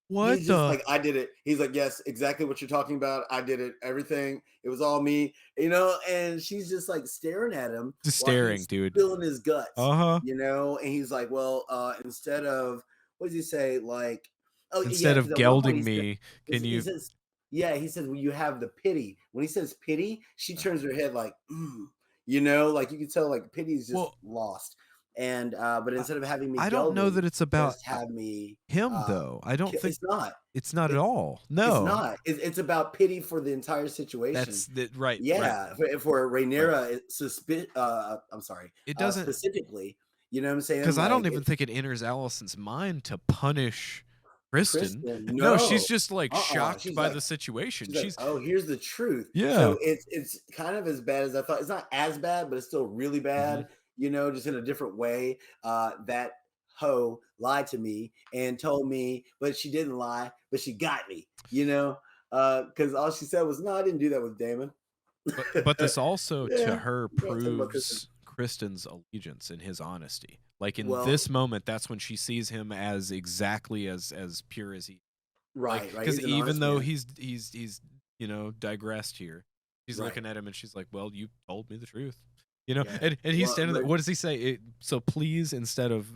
what? He's just like, I did it. He's like, yes, exactly what you're talking about. I did it. Everything. It was all me. And she's just like staring at him, just staring, dude, spilling his guts. And he's like, well, instead of, what does he say? Like, instead of gelding me, can you? He says, well, you have the pity. When he says pity, she turns her head like, like you can tell, like Pity's just lost. And but instead of having me, I don't know that it's about have me him though. I don't think it's not at all. No, it's not. It's about pity for the entire situation. That's right. Yeah, right. for Rhaenyra, I'm sorry. It doesn't specifically. You know what I'm saying? Because I don't even think it enters Alicent's mind to punish Kristen. No, she's just like shocked by the situation. She's like, oh, here's the truth. Yeah. So it's kind of as bad as I thought. It's not as bad, but it's still really bad. Just in a different way. That hoe lied to me and told me, but she didn't lie, but she got me. Because all she said was, no, I didn't do that with Daemon. But this also to her proves Kristen's allegiance and his honesty. Like in this moment, that's when she sees him as exactly as pure as he. Right. Because even though he's digressed here, she's looking at him and she's like, "Well, you told me the truth." And he's standing there. What does he say? So please, instead of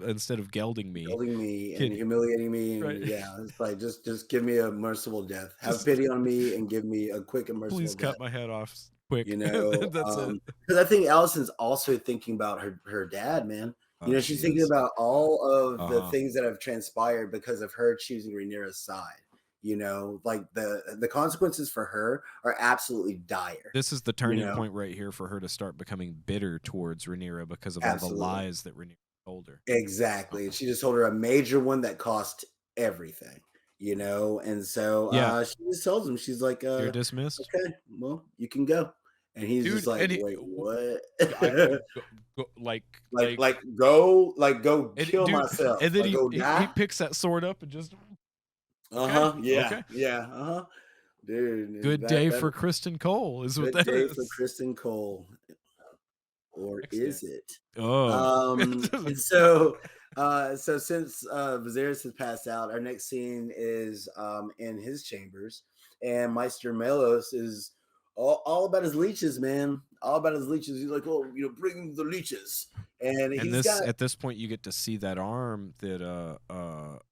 gelding me and humiliating me, and it's like just give me a merciful death. Have pity on me and give me a quick and merciful death. Please cut my head off quick. That's it. Because I think Allison's also thinking about her dad, man. She's thinking about all of the things that have transpired because of her choosing Rhaenyra's side. Like the consequences for her are absolutely dire. This is the turning point right here for her to start becoming bitter towards Rhaenyra because of all the lies that Rhaenyra told her. Exactly. And she just told her a major one that cost everything, and so she just tells him, she's like, you're dismissed. Okay, well, you can go. and he's just dude. like, And wait, what? I go and kill dude, myself, and then like go he die. picks that sword up and just okay, Yeah, okay. yeah, dude. And Good day for Kristen Cole is what good that day for is. Kristen Cole, or Next day. is it? Oh, And so so since Viserys has passed out, our next scene is in his chambers, and Meister Melos is all about his leeches, man. All about his leeches. He's like, oh, bring the leeches. And and he's got at this point you get to see that arm that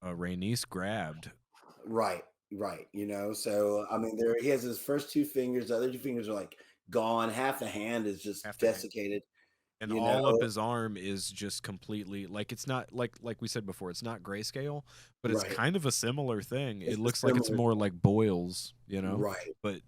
Rhaenys grabbed. right. So I mean, he has his first two fingers, the other two fingers are like gone, half the hand is just Half the hand. desiccated. And you all of know his arm is just completely like it's not like we said before, it's not grayscale, but it's right. kind of a similar thing. It It's a looks like it's similar more like boils, right. But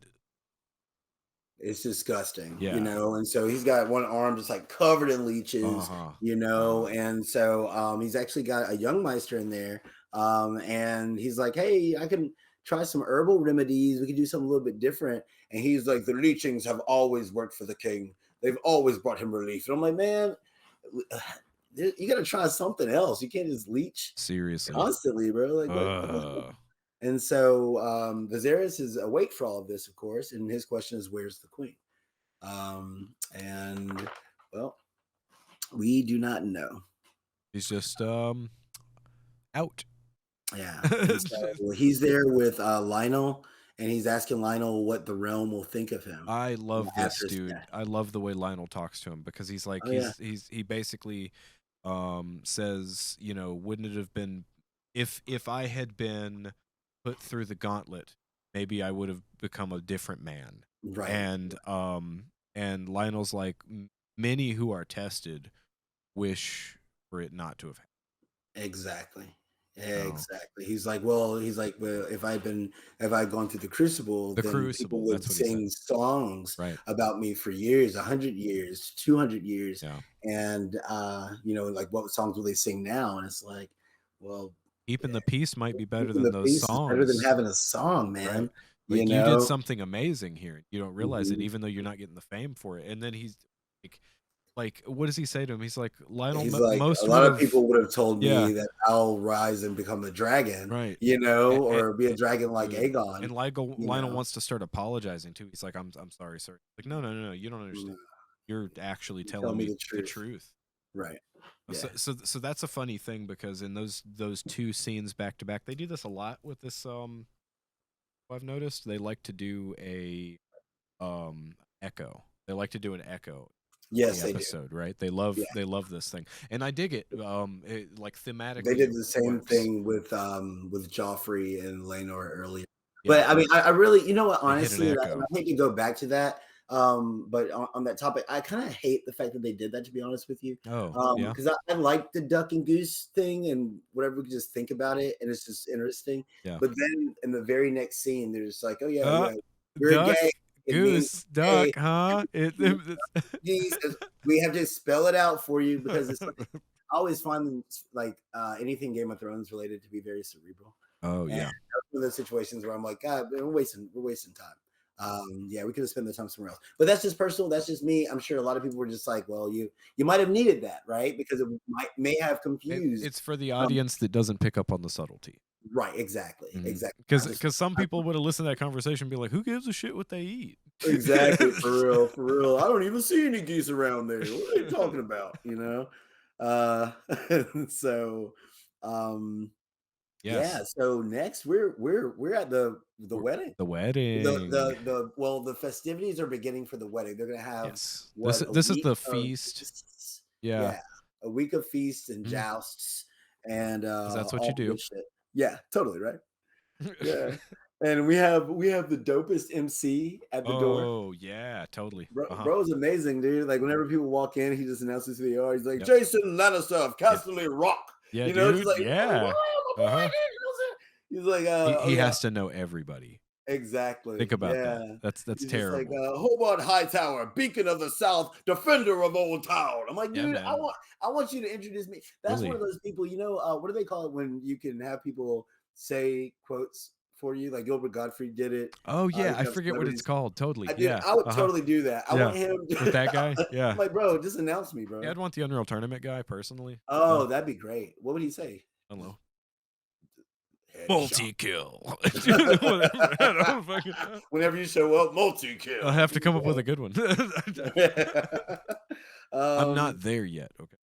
It's disgusting, yeah. and so he's got one arm just like covered in leeches, and so he's actually got a young Meister in there, and he's like, hey, I can try some herbal remedies. We can do something a little bit different. And he's like, the leechings have always worked for the king. They've always brought him relief. And I'm like, man, you got to try something else. You can't just leech Seriously. constantly, bro. And so Viserys is awake for all of this, of course, and his question is, where's the queen? And well, we do not know. He's just out. Yeah. So he's there with Lionel, and he's asking Lionel what the realm will think of him. I love this dude. I love the way Lionel talks to him, because he's like he basically says, wouldn't it have been if I had been put through the gauntlet, maybe I would have become a different man. Right. And Lionel's like, many who are tested wish for it not to have happened. Exactly. He's like, well, if I had gone through the crucible, then people would sing songs about me for years, 100 years, 200 years. Yeah. And like, what songs will they sing now? And it's like, well, keeping the peace might be better than those songs. Better than having a song, man. Right. Like, you did something amazing here. You don't realize it, even though you're not getting the fame for it. And then he's like, what does he say to him? He's like, Lionel, he's like, a lot of people would have told me that I'll rise and become a dragon, right? Or be a dragon like Aegon. And Lionel wants to start apologizing too. He's like, I'm sorry, sir. Like, no, you don't understand. You're actually telling me the truth. Right. Yeah. So that's a funny thing, because in those two scenes back to back, they do this a lot with this. I've noticed they like to do a echo. They like to do an echo. Yes, the episode, do. Right? They love this thing, and I dig it. Like thematically, they did the same thing with Joffrey and Laenor earlier. But I mean, I really, you know what? Honestly, I hate to go back to that. But on that topic, I kind of hate the fact that they did that, to be honest with you. Because I like the duck and goose thing and whatever. We can just think about it, and it's just interesting. Yeah. But then in the very next scene, they're just like, oh yeah, you're duck, gay. Goose, duck, huh? We have to spell it out for you, because it's like, I always find like anything Game of Thrones related to be very cerebral. Oh yeah, one of those situations where I'm like, God, we're wasting time. We could have spent the time somewhere else. But that's just personal. That's just me. I'm sure a lot of people were just like, well, you might have needed that, right? Because it may have confused. It's for the audience that doesn't pick up on the subtlety. Right, exactly. Because some people would have listened to that conversation and be like, who gives a shit what they eat? Exactly, for real. I don't even see any geese around there. What are you talking about? So so next we're at the wedding. The wedding. The festivities are beginning for the wedding. They're gonna have this is the feast. Yeah, a week of feasts and jousts, and that's what you do. Yeah, totally, right. Yeah. And we have the dopest MC at the door. Oh yeah, totally. Bro is amazing, dude. Like, whenever people walk in, he just announces who they are. He's like, Jason Lannister of Casterly Rock. Yeah, dude. Just like, he's like, he has to know everybody. Exactly. Think about that. That's he's terrible. Just like Hobart Hightower, beacon of the South, defender of Old Town. I'm like, dude, I want you to introduce me. That's one of those people. What do they call it when you can have people say quotes for you. Like Gilbert Gottfried did it. Oh You yeah, I can have forget what it's celebrities. called. Totally. Dude, Yeah. I would totally do that. I Yeah. want him With that guy. Yeah. I'm like, bro, just announce me, bro. Yeah, I'd want the Unreal Tournament guy personally. Oh, that'd be great. What would he say? I don't know. Headshot. Multi-kill. Whenever you show up, multi-kill. I'll have to come up with a good one. I'm not there yet. Okay.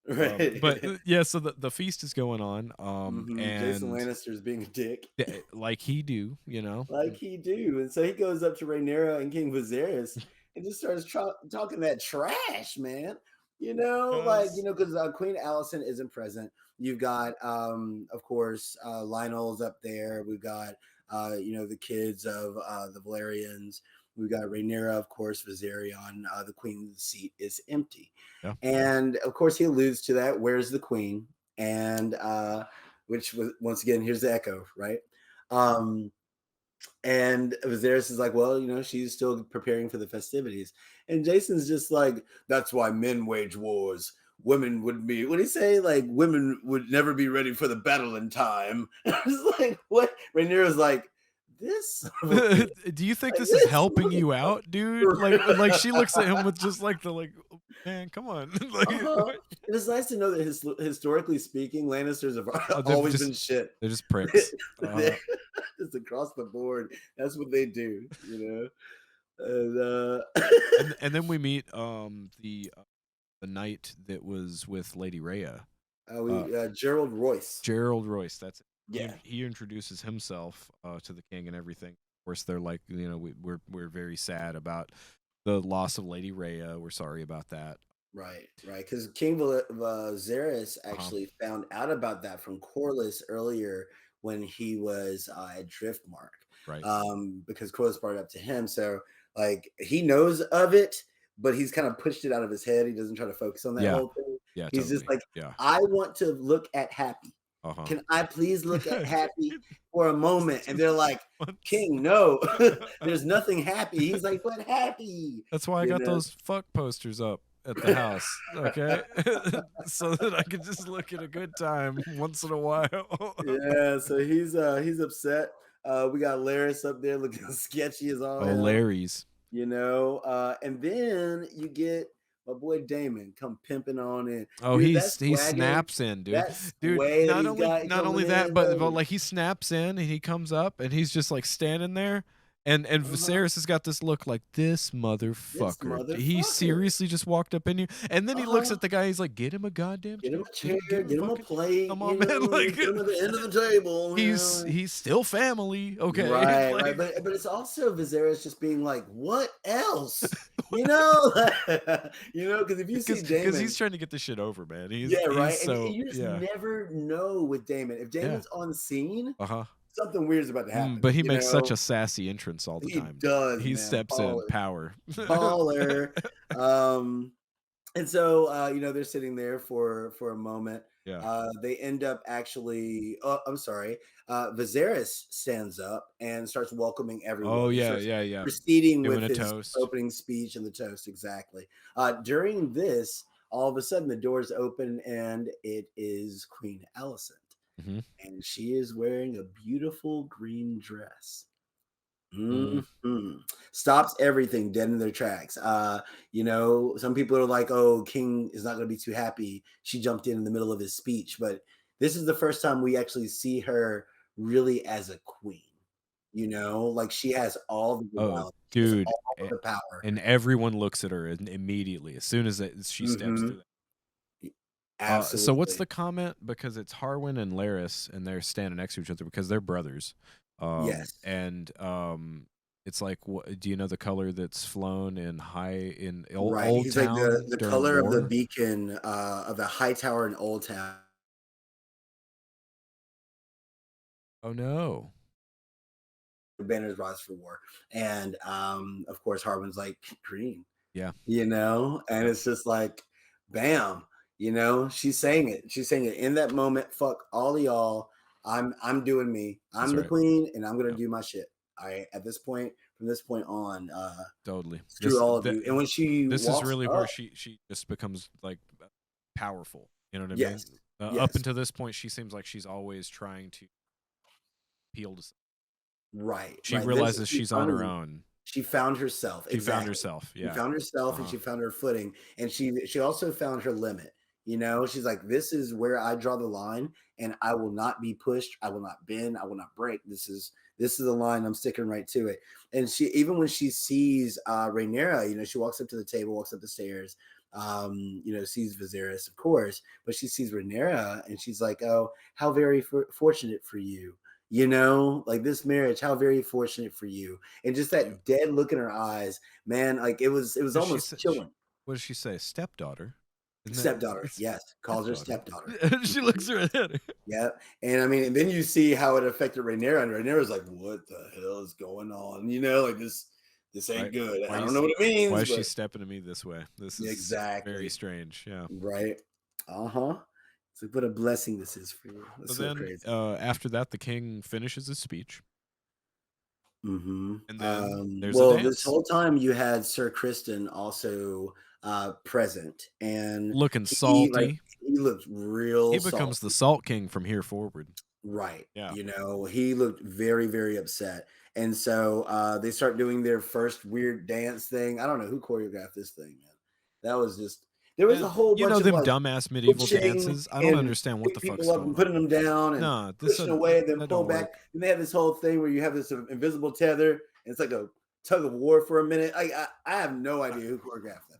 Right. But yeah, so the feast is going on. And Jason Lannister's being a dick. Like he do, you know. Like he do. And so he goes up to Rhaenyra and King Viserys and just starts talking that trash, man. You know, like, you know, because Queen Alicent isn't present. You've got, of course, Lionel's up there. We've got, you know, the kids of the Valerians. We've got Rhaenyra, of course, Viserion. The queen's seat is empty. Yeah. And, of course, he alludes to that. Where's the queen? And which was, once again, here's the echo, right? And Viserys is like, well, you know, she's still preparing for the festivities. And Jason's just like, that's why men wage wars. Women would be, what do you say? Like, women would never be ready for the battle in time. It's like, what? Rhaenyra's like, this. Do you think this is helping you out, dude? Like she looks at him with just like the man, come on. It's nice to know that historically speaking, Lannisters have always been shit. They're just pricks. Just across the board. That's what they do, you know. And then we meet the knight that was with Lady Rhea. Gerald Royce. Gerald Royce, that's it. Yeah. He introduces himself to the king and everything. Of course, they're like, you know, we're very sad about the loss of Lady Rhea. We're sorry about that. Right. Because King Viserys actually found out about that from Corlys earlier when he was at Driftmark. Right. Because Corlys brought it up to him. So, like, he knows of it, but he's kind of pushed it out of his head. He doesn't try to focus on that whole thing. Yeah, he's just like, I want to look at Happy. Can I please look at Happy for a moment? And they're like, King, no, there's nothing happy. He's like, but Happy. That's why I got those fuck posters up at the house, okay? So that I can just look at a good time once in a while. Yeah, so he's upset. We got Larys up there looking sketchy as all hell. Larry's. You know, and then you get my boy Damon come pimping on in. Oh, dude, he snaps in, dude. Dude, not only that, but like he snaps in and he comes up and he's just like standing there. And Viserys has got this look like this motherfucker. He seriously just walked up in here, and then he looks at the guy. He's like, "Get him a goddamn chair, get him a plate. Come on, man! Like, get him at the end of the table." He's still family, okay? Right, like, right. But it's also Viserys just being like, "What else?" You know, because if you see Damon, because he's trying to get this shit over, man. Right. So, and you just never know with Damon if Damon's on scene. Something weird's about to happen. But he makes such a sassy entrance all the time. He does. He steps in power. Baller. And so you know, they're sitting there for a moment. Yeah. They end up actually I'm sorry. Viserys stands up and starts welcoming everyone. Oh yeah. Proceeding with his toast. Opening speech and the toast, exactly. During this, all of a sudden the doors open and it is Queen Alicent. And she is wearing a beautiful green dress. Stops everything dead in their tracks. You know, some people are like, oh, King is not going to be too happy. She jumped in the middle of his speech. But this is the first time we actually see her really as a queen. You know, like she has all the dude, all the power. And everyone looks at her immediately as soon as she steps through that. Absolutely. So what's the comment? Because it's Harwin and Larys, and they're standing next to each other because they're brothers. Yes. And it's like, do you know the color that's flown in Old He's Town? Like the color of the beacon of the high tower in Old Town. Oh no. The banners rise for war, and of course Harwin's like green. Yeah. You know, and it's just like, bam. You know, she's saying it. She's saying it in that moment. Fuck all of y'all. I'm doing me. I'm the queen, and I'm gonna do my shit. All right. At this point, from this point on, totally. Screw all of you. And when this is really where she just becomes like powerful. You know what I mean? Yes. Up until this point, she seems like she's always trying to appeal to. Right, She right. This realizes she's on her own. she found herself. She found Exactly. herself. She Yeah. found herself and Uh-huh. she found her footing. And she also found her limit. You know, she's like, this is where I draw the line, and I will not be pushed. I will not bend. I will not break. This is the line. I'm sticking right to it. And she, even when she sees Rhaenyra, you know, she walks up to the table, walks up the stairs, you know, sees Viserys, of course, but she sees Rhaenyra and she's like, oh, how very fortunate for you. You know, like this marriage, how very fortunate for you. And just Yeah. that dead look in her eyes, man, like it was almost chilling. What does she say? Stepdaughter. Stepdaughter, yes, calls her stepdaughter. She looks right at her. Yeah, and I mean, and then you see how it affected Rhaenyra, and Rhaenyra's like, "What the hell is going on?" You know, like this ain't good. I don't know what it means. Why is but she stepping to me this way? This is exactly very strange. Yeah. right. It's like what a blessing this is for you. That's so then, crazy. after that, the king finishes his speech, and then there's a Well, dance. this whole time you had Sir Kristen also present, and Looking salty. He looked real. He becomes salty. the Salt King from here forward. Right. Yeah. You know, he looked very, very upset. And so they start doing their first weird dance thing. I don't know who choreographed this thing, man. That was just there was a whole bunch of them like dumbass medieval pushing dances. I don't and understand what the picking fuck's people up going and on. putting them down and No, pushing away, then that pull don't back. work. And they have this whole thing where you have this invisible tether, and it's like a tug of war for a minute. I have no idea who choreographed that thing.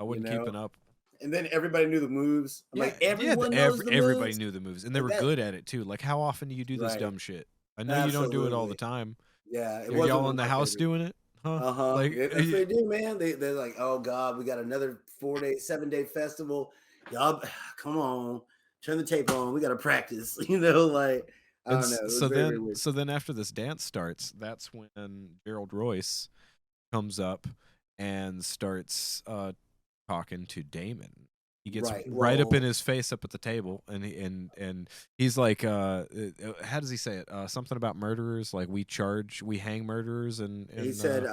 I wasn't keeping up. And then everybody knew the moves. I'm like, everyone knows the everybody moves. knew the moves, and they were good at it too. Like, how often do you do this dumb shit? I know you don't do it all the time. Yeah, Are y'all in the house doing it? Huh? Like that's what they do, man. They're like, oh god, we got another 7-day festival. Y'all, come on, turn the tape on. We got to practice. You know, like I don't know. So then after this dance starts, that's when Gerald Royce comes up and starts talking to Daemon. He gets right up in his face up at the table, and he's like, how does he say it? Something about murderers, like we hang murderers, and he said,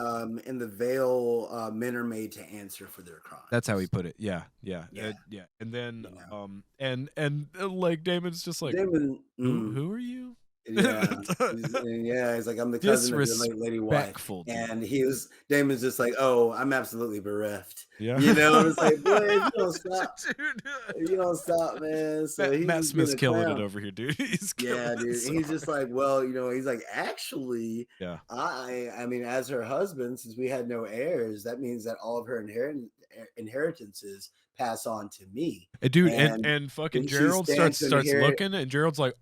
in the Vale, men are made to answer for their crimes. That's how he put it. Yeah. And then, and like Daemon's just like, Daemon, who are you? Yeah, he's like, I'm the cousin of your late lady wife, and Damon's just like, oh, I'm absolutely bereft. Yeah, you know, it's like, boy, you don't stop, you don't stop, man. So Matt Smith's killing it over here, dude. He's dude. He's just like, well, you know, he's like, actually, I mean, as her husband, since we had no heirs, that means that all of her inheritances pass on to me, dude. And fucking Gerald starts looking, and Gerald's like,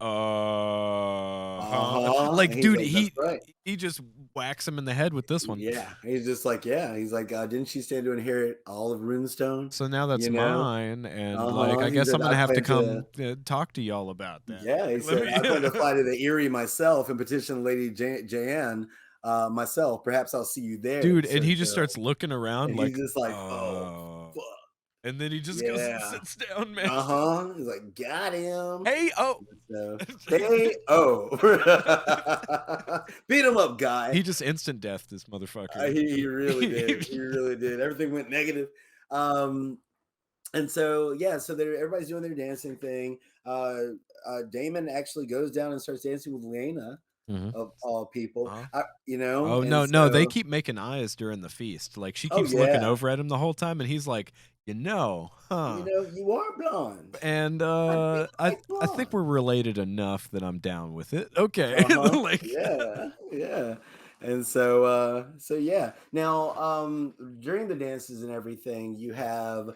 like, dude, like, he just whacks him in the head with this one. Yeah, he's just like, didn't she stand to inherit all of Runestone? So now that's mine, and like, I guess I'm gonna have to come talk to y'all about that. Yeah, he said, I'm going to fly to the Eyrie myself and petition Lady Jeanne myself. Perhaps I'll see you there, dude. And he just starts looking around, and like, he's just like, oh, fuck. And then he just goes and sits down, man. He's like, got him. Hey, beat him up, guy. He just instant death this motherfucker. He really did. He really did. Everything went negative. And so everybody's doing their dancing thing. Daemon actually goes down and starts dancing with Lyanna. Of all people, you know. Oh no, they keep making eyes during the feast. Like she keeps looking over at him the whole time, and he's like, you know, you are blonde, and I think we're related enough that I'm down with it. Okay, like yeah. And so yeah. Now, during the dances and everything, you have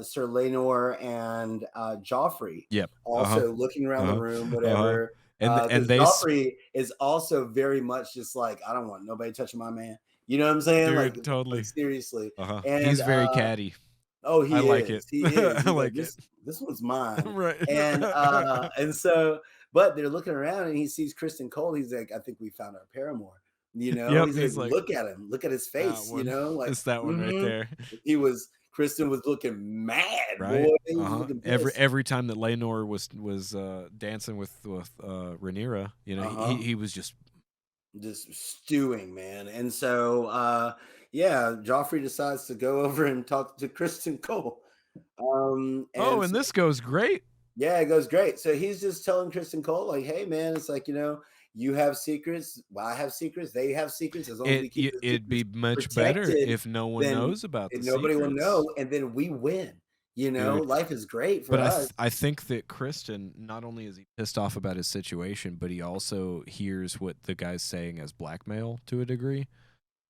Sir Laenor and Joffrey. Yep. Also looking around the room, whatever. And Joffrey is also very much just like, I don't want nobody touching my man. You know what I'm saying? Dude, like totally. Like, seriously. And he's very catty. Oh, he is. Like it. He is. I like it. This one's mine. Right. And so, but they're looking around and he sees Kristen Cole. He's like, I think we found our paramour. You know, he's like, look at him, look at his face. You know, like it's that one right there. Kristen was looking mad, right? Boy. He was looking every time that Laenor was dancing with Rhaenyra, you know, he was just stewing, man. And so Joffrey decides to go over and talk to Kristen Cole. And this goes great. Yeah, it goes great. So he's just telling Kristen Cole, like, hey man, it's like, you know, You have secrets. Well, I have secrets. They have secrets. As long as we keep the It'd be secrets much better protected, if no one then knows about the nobody will secrets, know, and then we win. You know, dude. life is great for But us. I think that Kristen, not only is he pissed off about his situation, but he also hears what the guy's saying as blackmail to a degree.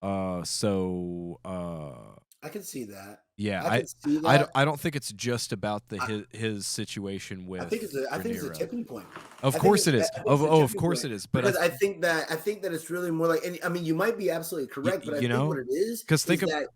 So I can see that. yeah, I can see that. I don't think it's just about his situation I with think it's a Rhaenyra. tipping point. Of I think course it is. I think it's a Of tipping course point it is. But because I think that it's really more like, and I mean, you might be absolutely correct, but I you think know, what it is because is that.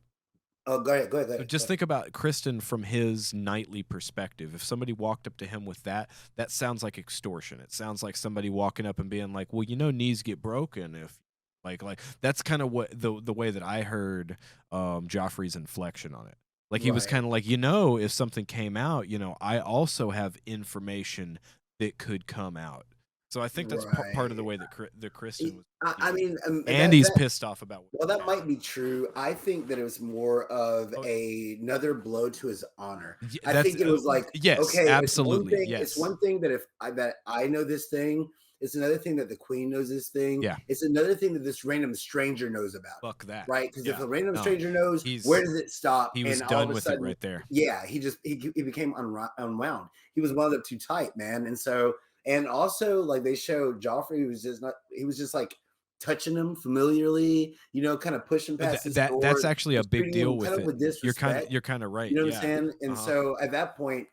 Oh, go ahead, go ahead, go ahead. just think about Kristen from his nightly perspective. If somebody walked up to him with that, that sounds like extortion. It sounds like somebody walking up and being like, "Well, you know, knees get broken if." Like that's kind of what the way that I heard Joffrey's inflection on it. Like he was Right. kind of like, you know, if something came out, you know, I also have information that could come out. So I think that's part of the Right. way that Kristen was. I mean, And he's pissed off about what. well, that might be true. I think that it was more of Oh, another blow to his honor. I that's think it was like, yes, okay, absolutely, it's yes, one thing that that I know this thing. It's another thing that the queen knows this thing. yeah. It's another thing that this random stranger knows about it, Fuck that. right? Because if Yeah. a random No. stranger knows, where does it stop? He was And all of done a with it sudden, right there. yeah, he became unwound. He was wound up too tight, man. And so, and also like they showed Joffrey was just not. He was just like touching him familiarly, you know, kind of pushing past his sword. That's actually a Was big treating him deal kind with of it. with disrespect. You're kind of right. You know what I'm Yeah. saying? And so at that point,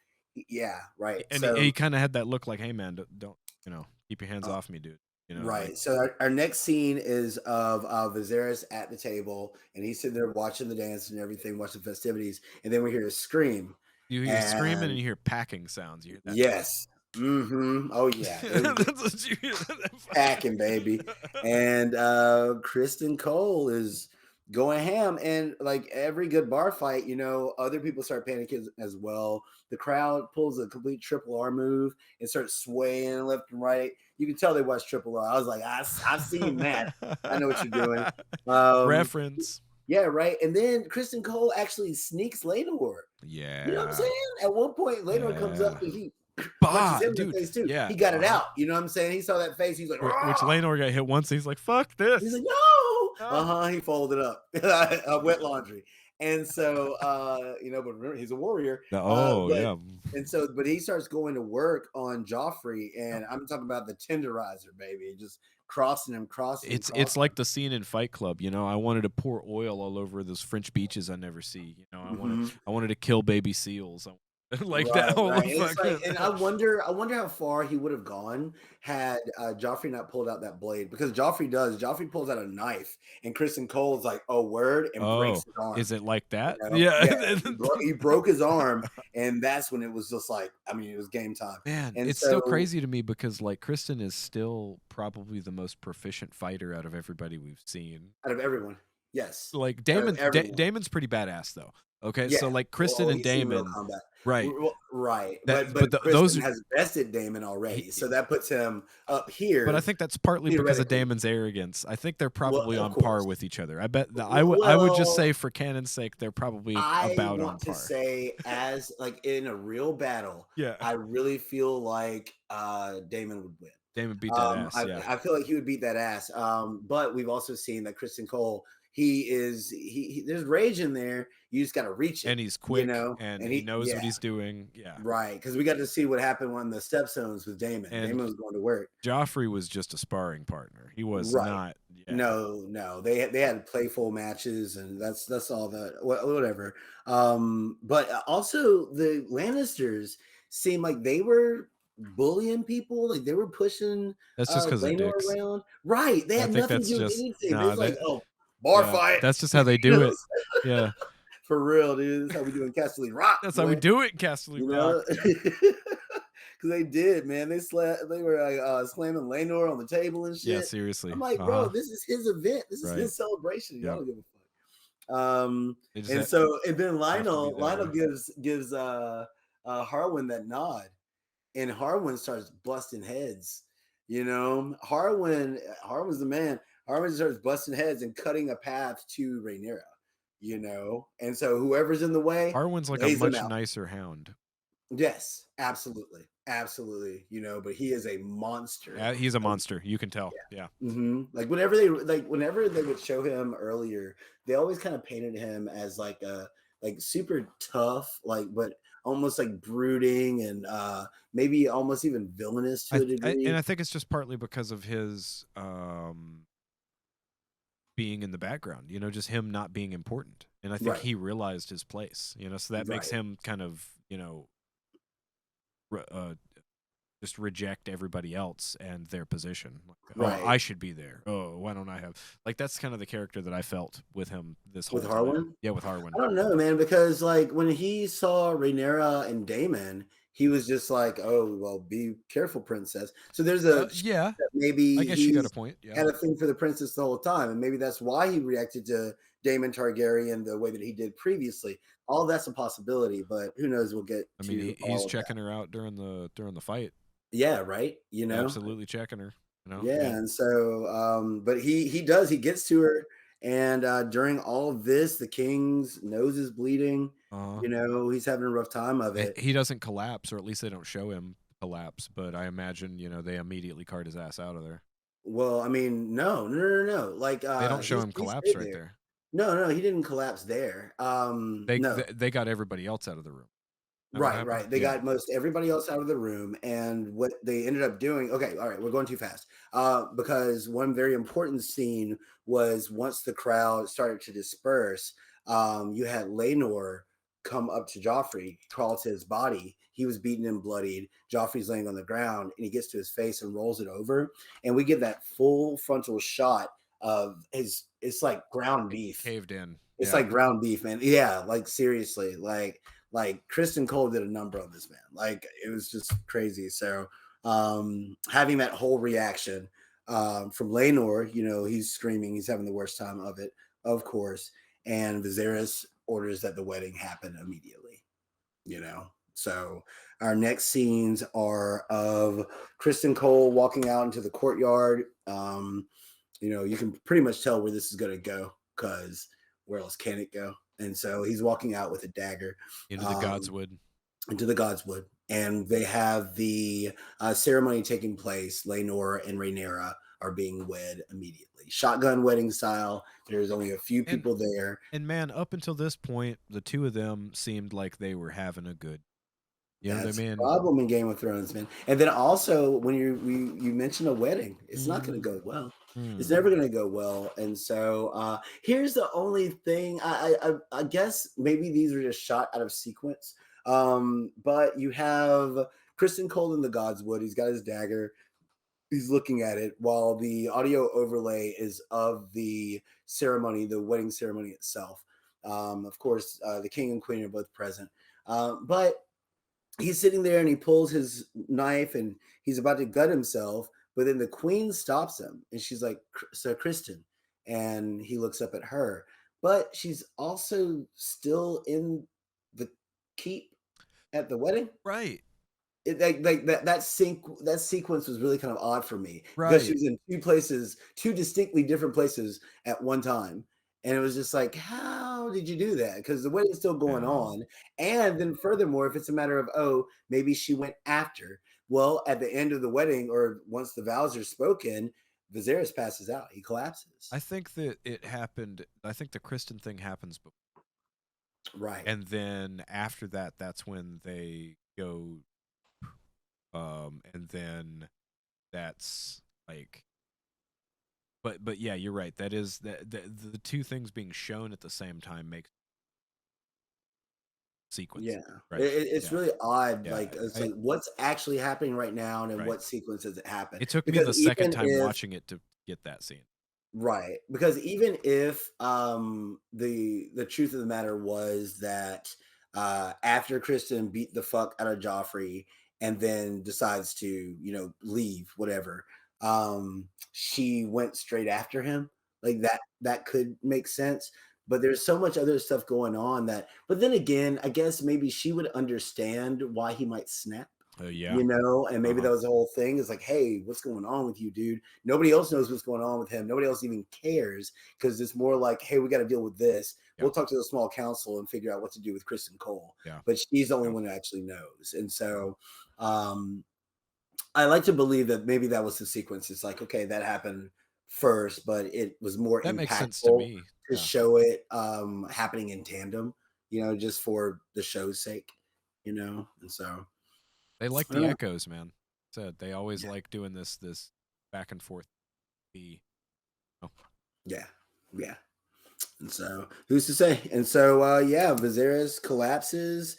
yeah, right. And So he kind of had that look like, "Hey man, don't you know, keep your hands off me, dude." You know, right. like So our next scene is of Viserys at the table, and he's sitting there watching the dance and everything, watching the festivities, and then we hear a scream. you hear screaming and And you hear packing sounds. You hear that? yes. Oh yeah. That's what you hear. Packing, baby. And Kristen Cole is going ham. And like every good bar fight, you know, other people start panicking as well. The crowd pulls a complete triple R move and starts swaying left and right. You can tell they watched triple R. I was like, I've seen that. I know what you're doing. Reference. Yeah, right. And then Kristen Cole actually sneaks Lenor. Yeah. You know what I'm saying? At one point, Lenor comes up and he punches him in the face too. Yeah. He got it out. You know what I'm saying? He saw that face. He's like, which Lenor got hit once. He's like, "Fuck this." he's like, no. He folded up. Wet laundry. And so, you know, but remember, he's a warrior. Yeah. And so, but he starts going to work on Joffrey, and I'm talking about the tenderizer, baby, just crossing him. It's like the scene in Fight Club, you know. I wanted to pour oil all over those French beaches I never see. You know, I wanted to kill baby seals. Like that whole fucking... and I wonder how far he would have gone had Joffrey not pulled out that blade, because Joffrey pulls out a knife and Kristen Cole is like, oh, word, and breaks his arm. Is it like that? You know? Yeah. He broke his arm, and that's when it was just like, I mean, it was game time. Man, and it's still crazy to me because like Kristen is still probably the most proficient fighter out of everybody we've seen. Out of everyone. Yes. Like Damon's pretty badass though. Okay, yeah. so like Kristen and Daemon, right? Right, but Kristen has bested Daemon already, so that puts him up here. But I think that's partly because of Daemon's arrogance. I think they're probably on par with each other. I bet I would just say for canon's sake, they're probably about on par. I want to say, as like in a real battle, yeah, I really feel like Daemon would win. Daemon beat that ass. I feel like he would beat that ass. But we've also seen that Kristen Cole, there's rage in there. You just got to reach it. And he's quick, you know, and he knows what he's doing. Yeah. Right. Because we got to see what happened when the stepstones with Daemon. And Daemon was going to work. Joffrey was just a sparring partner. He was not. Yeah. No. They had playful matches, and that's all that, whatever. But also the Lannisters seemed like they were bullying people, like they were pushing that's just because Lenor around. Right. They had nothing to do with anything. They was like, oh, bar fight. That's just how they do it. Yeah. For real, dude. That's how we do in Casterly Rock. That's how we do it in Casterly Rock. Because they did, man. They were like slamming Lenor on the table and shit. Yeah, seriously. I'm like, bro, this is his event. This is his celebration. Y'all don't give a fuck. And then Lionel gives Harwin that nod, and Harwin starts busting heads. You know, Harwin's the man. Harwin starts busting heads and cutting a path to Rhaenyra. You know, and so whoever's in the way, Harwin's like a much nicer hound. Yes, absolutely, absolutely. But he is a monster. He's a monster. You can tell. Yeah. Like whenever they would show him earlier, they always kind of painted him as like a like super tough, like but almost like brooding and maybe almost even villainous to a And degree. I think it's just partly because of his being in the background, just him not being important. And I think Right, he realized his place, so that makes right, him kind of, just reject everybody else and their position. Like, oh, right. I should be there. Oh, why don't I have? Like that's kind of the character that I felt with him this With whole time. Harwin, Yeah, with Harwin. I don't know, man, because like when he saw Rhaenyra and Daemon, he was just like, "Oh, well, be careful, princess." So there's a chance Yeah, that I maybe guess you got a he's point. Yeah. had a thing for the princess the whole time, and maybe that's why he reacted to Daemon Targaryen the way that he did previously. All that's a possibility, but who knows? We'll get I mean, to he's all of that. checking her out during the fight. Yeah, right. Absolutely checking her. Yeah, And and so, but he gets to her, and during all of this, the king's nose is bleeding. uh, He's having a rough time of it. he doesn't collapse, or at least they don't show him collapse. But I imagine they immediately cart his ass out of there. Well, I mean, no, no, no, no, no. Like, They don't show he him he collapse stayed right there. there. No, no, he didn't collapse there. No. They got everybody else out of the room. Is that what Right, happened? right. They Yeah. got most everybody else out of the room, and what they ended up doing. Okay, all right, we're going too fast. Because one very important scene was once the crowd started to disperse, you had Laenor come up to Joffrey, crawl to his body. He was beaten and bloodied. Joffrey's laying on the ground, and he gets to his face and rolls it over, and we get that full frontal shot of his. It's like ground beef. Caved in. It's Yeah. like ground beef, man. Yeah, like seriously, like Kristen Cole did a number on this man. Like it was just crazy. So having that whole reaction from Laenor, he's screaming, he's having the worst time of it, of course. And Viserys orders that the wedding happen immediately. So our next scenes are of Kristen Cole walking out into the courtyard. You can pretty much tell where this is going to go because where else can it go? And so he's walking out with a dagger Into the um, Godswood. into the Godswood, and they have the ceremony taking place. Laenor and Rhaenyra are being wed immediately, shotgun wedding style. There's only a few And people there. and man, up until this point, the two of them seemed like they were having a good. You know what I That's the mean? problem in Game of Thrones, man. And then also when you mention a wedding, it's not going to Mm. go well. It's Mm. never going to go well. And so here's the only thing. I guess maybe these are just shot out of sequence. But you have Kristen Cole in the Godswood. He's got his dagger. He's looking at it while the audio overlay is of the ceremony, the wedding ceremony itself. Of course, the king and queen are both present. But he's sitting there and he pulls his knife and he's about to gut himself, but then the queen stops him and she's like, "Sir Kristen," and he looks up at her, but she's also still in the keep at the wedding. Right. Like that sequence was really kind of odd for me because she Right. was in two places, two distinctly different places at one time, and it was just like, how did you do that? Because the wedding's still going Yeah. on, and then furthermore, if it's a matter of maybe she went after. Well, at the end of the wedding, or once the vows are spoken, Viserys passes out. He collapses. I think that it happened. I think the Kristen thing happens before, Right. and then after that, that's when they go. And then that's like, but yeah, you're right. That is that the two things being shown at the same time makes sequence. Yeah, Right. it's Yeah. really odd. Yeah. Like it's like what's actually happening right now, and in Right. what sequence does it happen? It took me Because the second even time if watching it to get that scene. Right, because even if the truth of the matter was that after Kristen beat the fuck out of Joffrey and then decides to leave whatever, she went straight after him, like that could make sense. But there's so much other stuff going on that. But then again, I guess maybe she would understand why he might snap. Yeah. And maybe that was the whole thing. Is like, hey, what's going on with you, dude? Nobody else knows what's going on with him. Nobody else even cares because it's more like, hey, we got to deal with this. We'll talk to the small council and figure out what to do with Kristen Cole. Yeah. But she's the only one who actually knows. And so I like to believe that maybe that was the sequence. It's like, okay, that happened first, but it was more That impactful makes sense to me. to show it happening in tandem, just for the show's sake, and so They like the echoes, man. Said they always like doing this back and forth. Yeah. And so who's to say? And so Viserys collapses.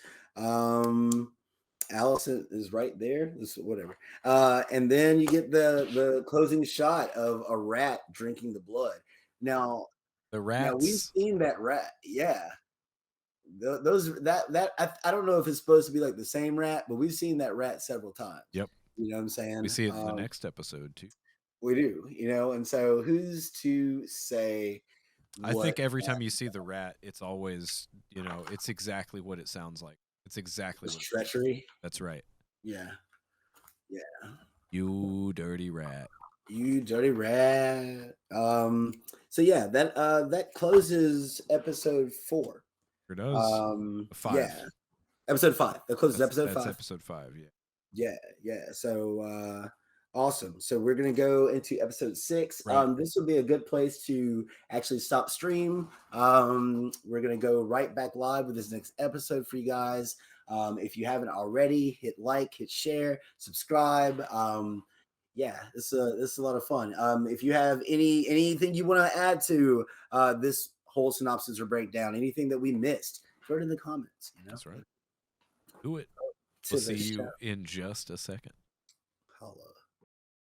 Allison is right there. This whatever. And then you get the closing shot of a rat drinking the blood. Now the rats. Now we've seen that rat. Yeah. Those I don't know if it's supposed to be like the same rat, but we've seen that rat several times. Yep. You know what I'm saying? We see it in the next episode too. We do, and so who's to say? I think every time you see the rat, it's always, it's exactly what it sounds like. It's exactly what treachery. That's right. Yeah. You dirty rat. You dirty rat. So yeah, that closes episode 4. It does. 5. Yeah. Episode 5. That closes episode 5. That's episode 5, yeah. Yeah. So awesome. So we're gonna go into episode 6. Right. This will be a good place to actually stop stream. We're gonna go right back live with this next episode for you guys. If you haven't already, hit like, hit share, subscribe. This is a lot of fun. If you have anything you want to add to this whole synopsis or breakdown, anything that we missed, throw it in the comments. That's right. Do it. We'll see you in just a second. Hello.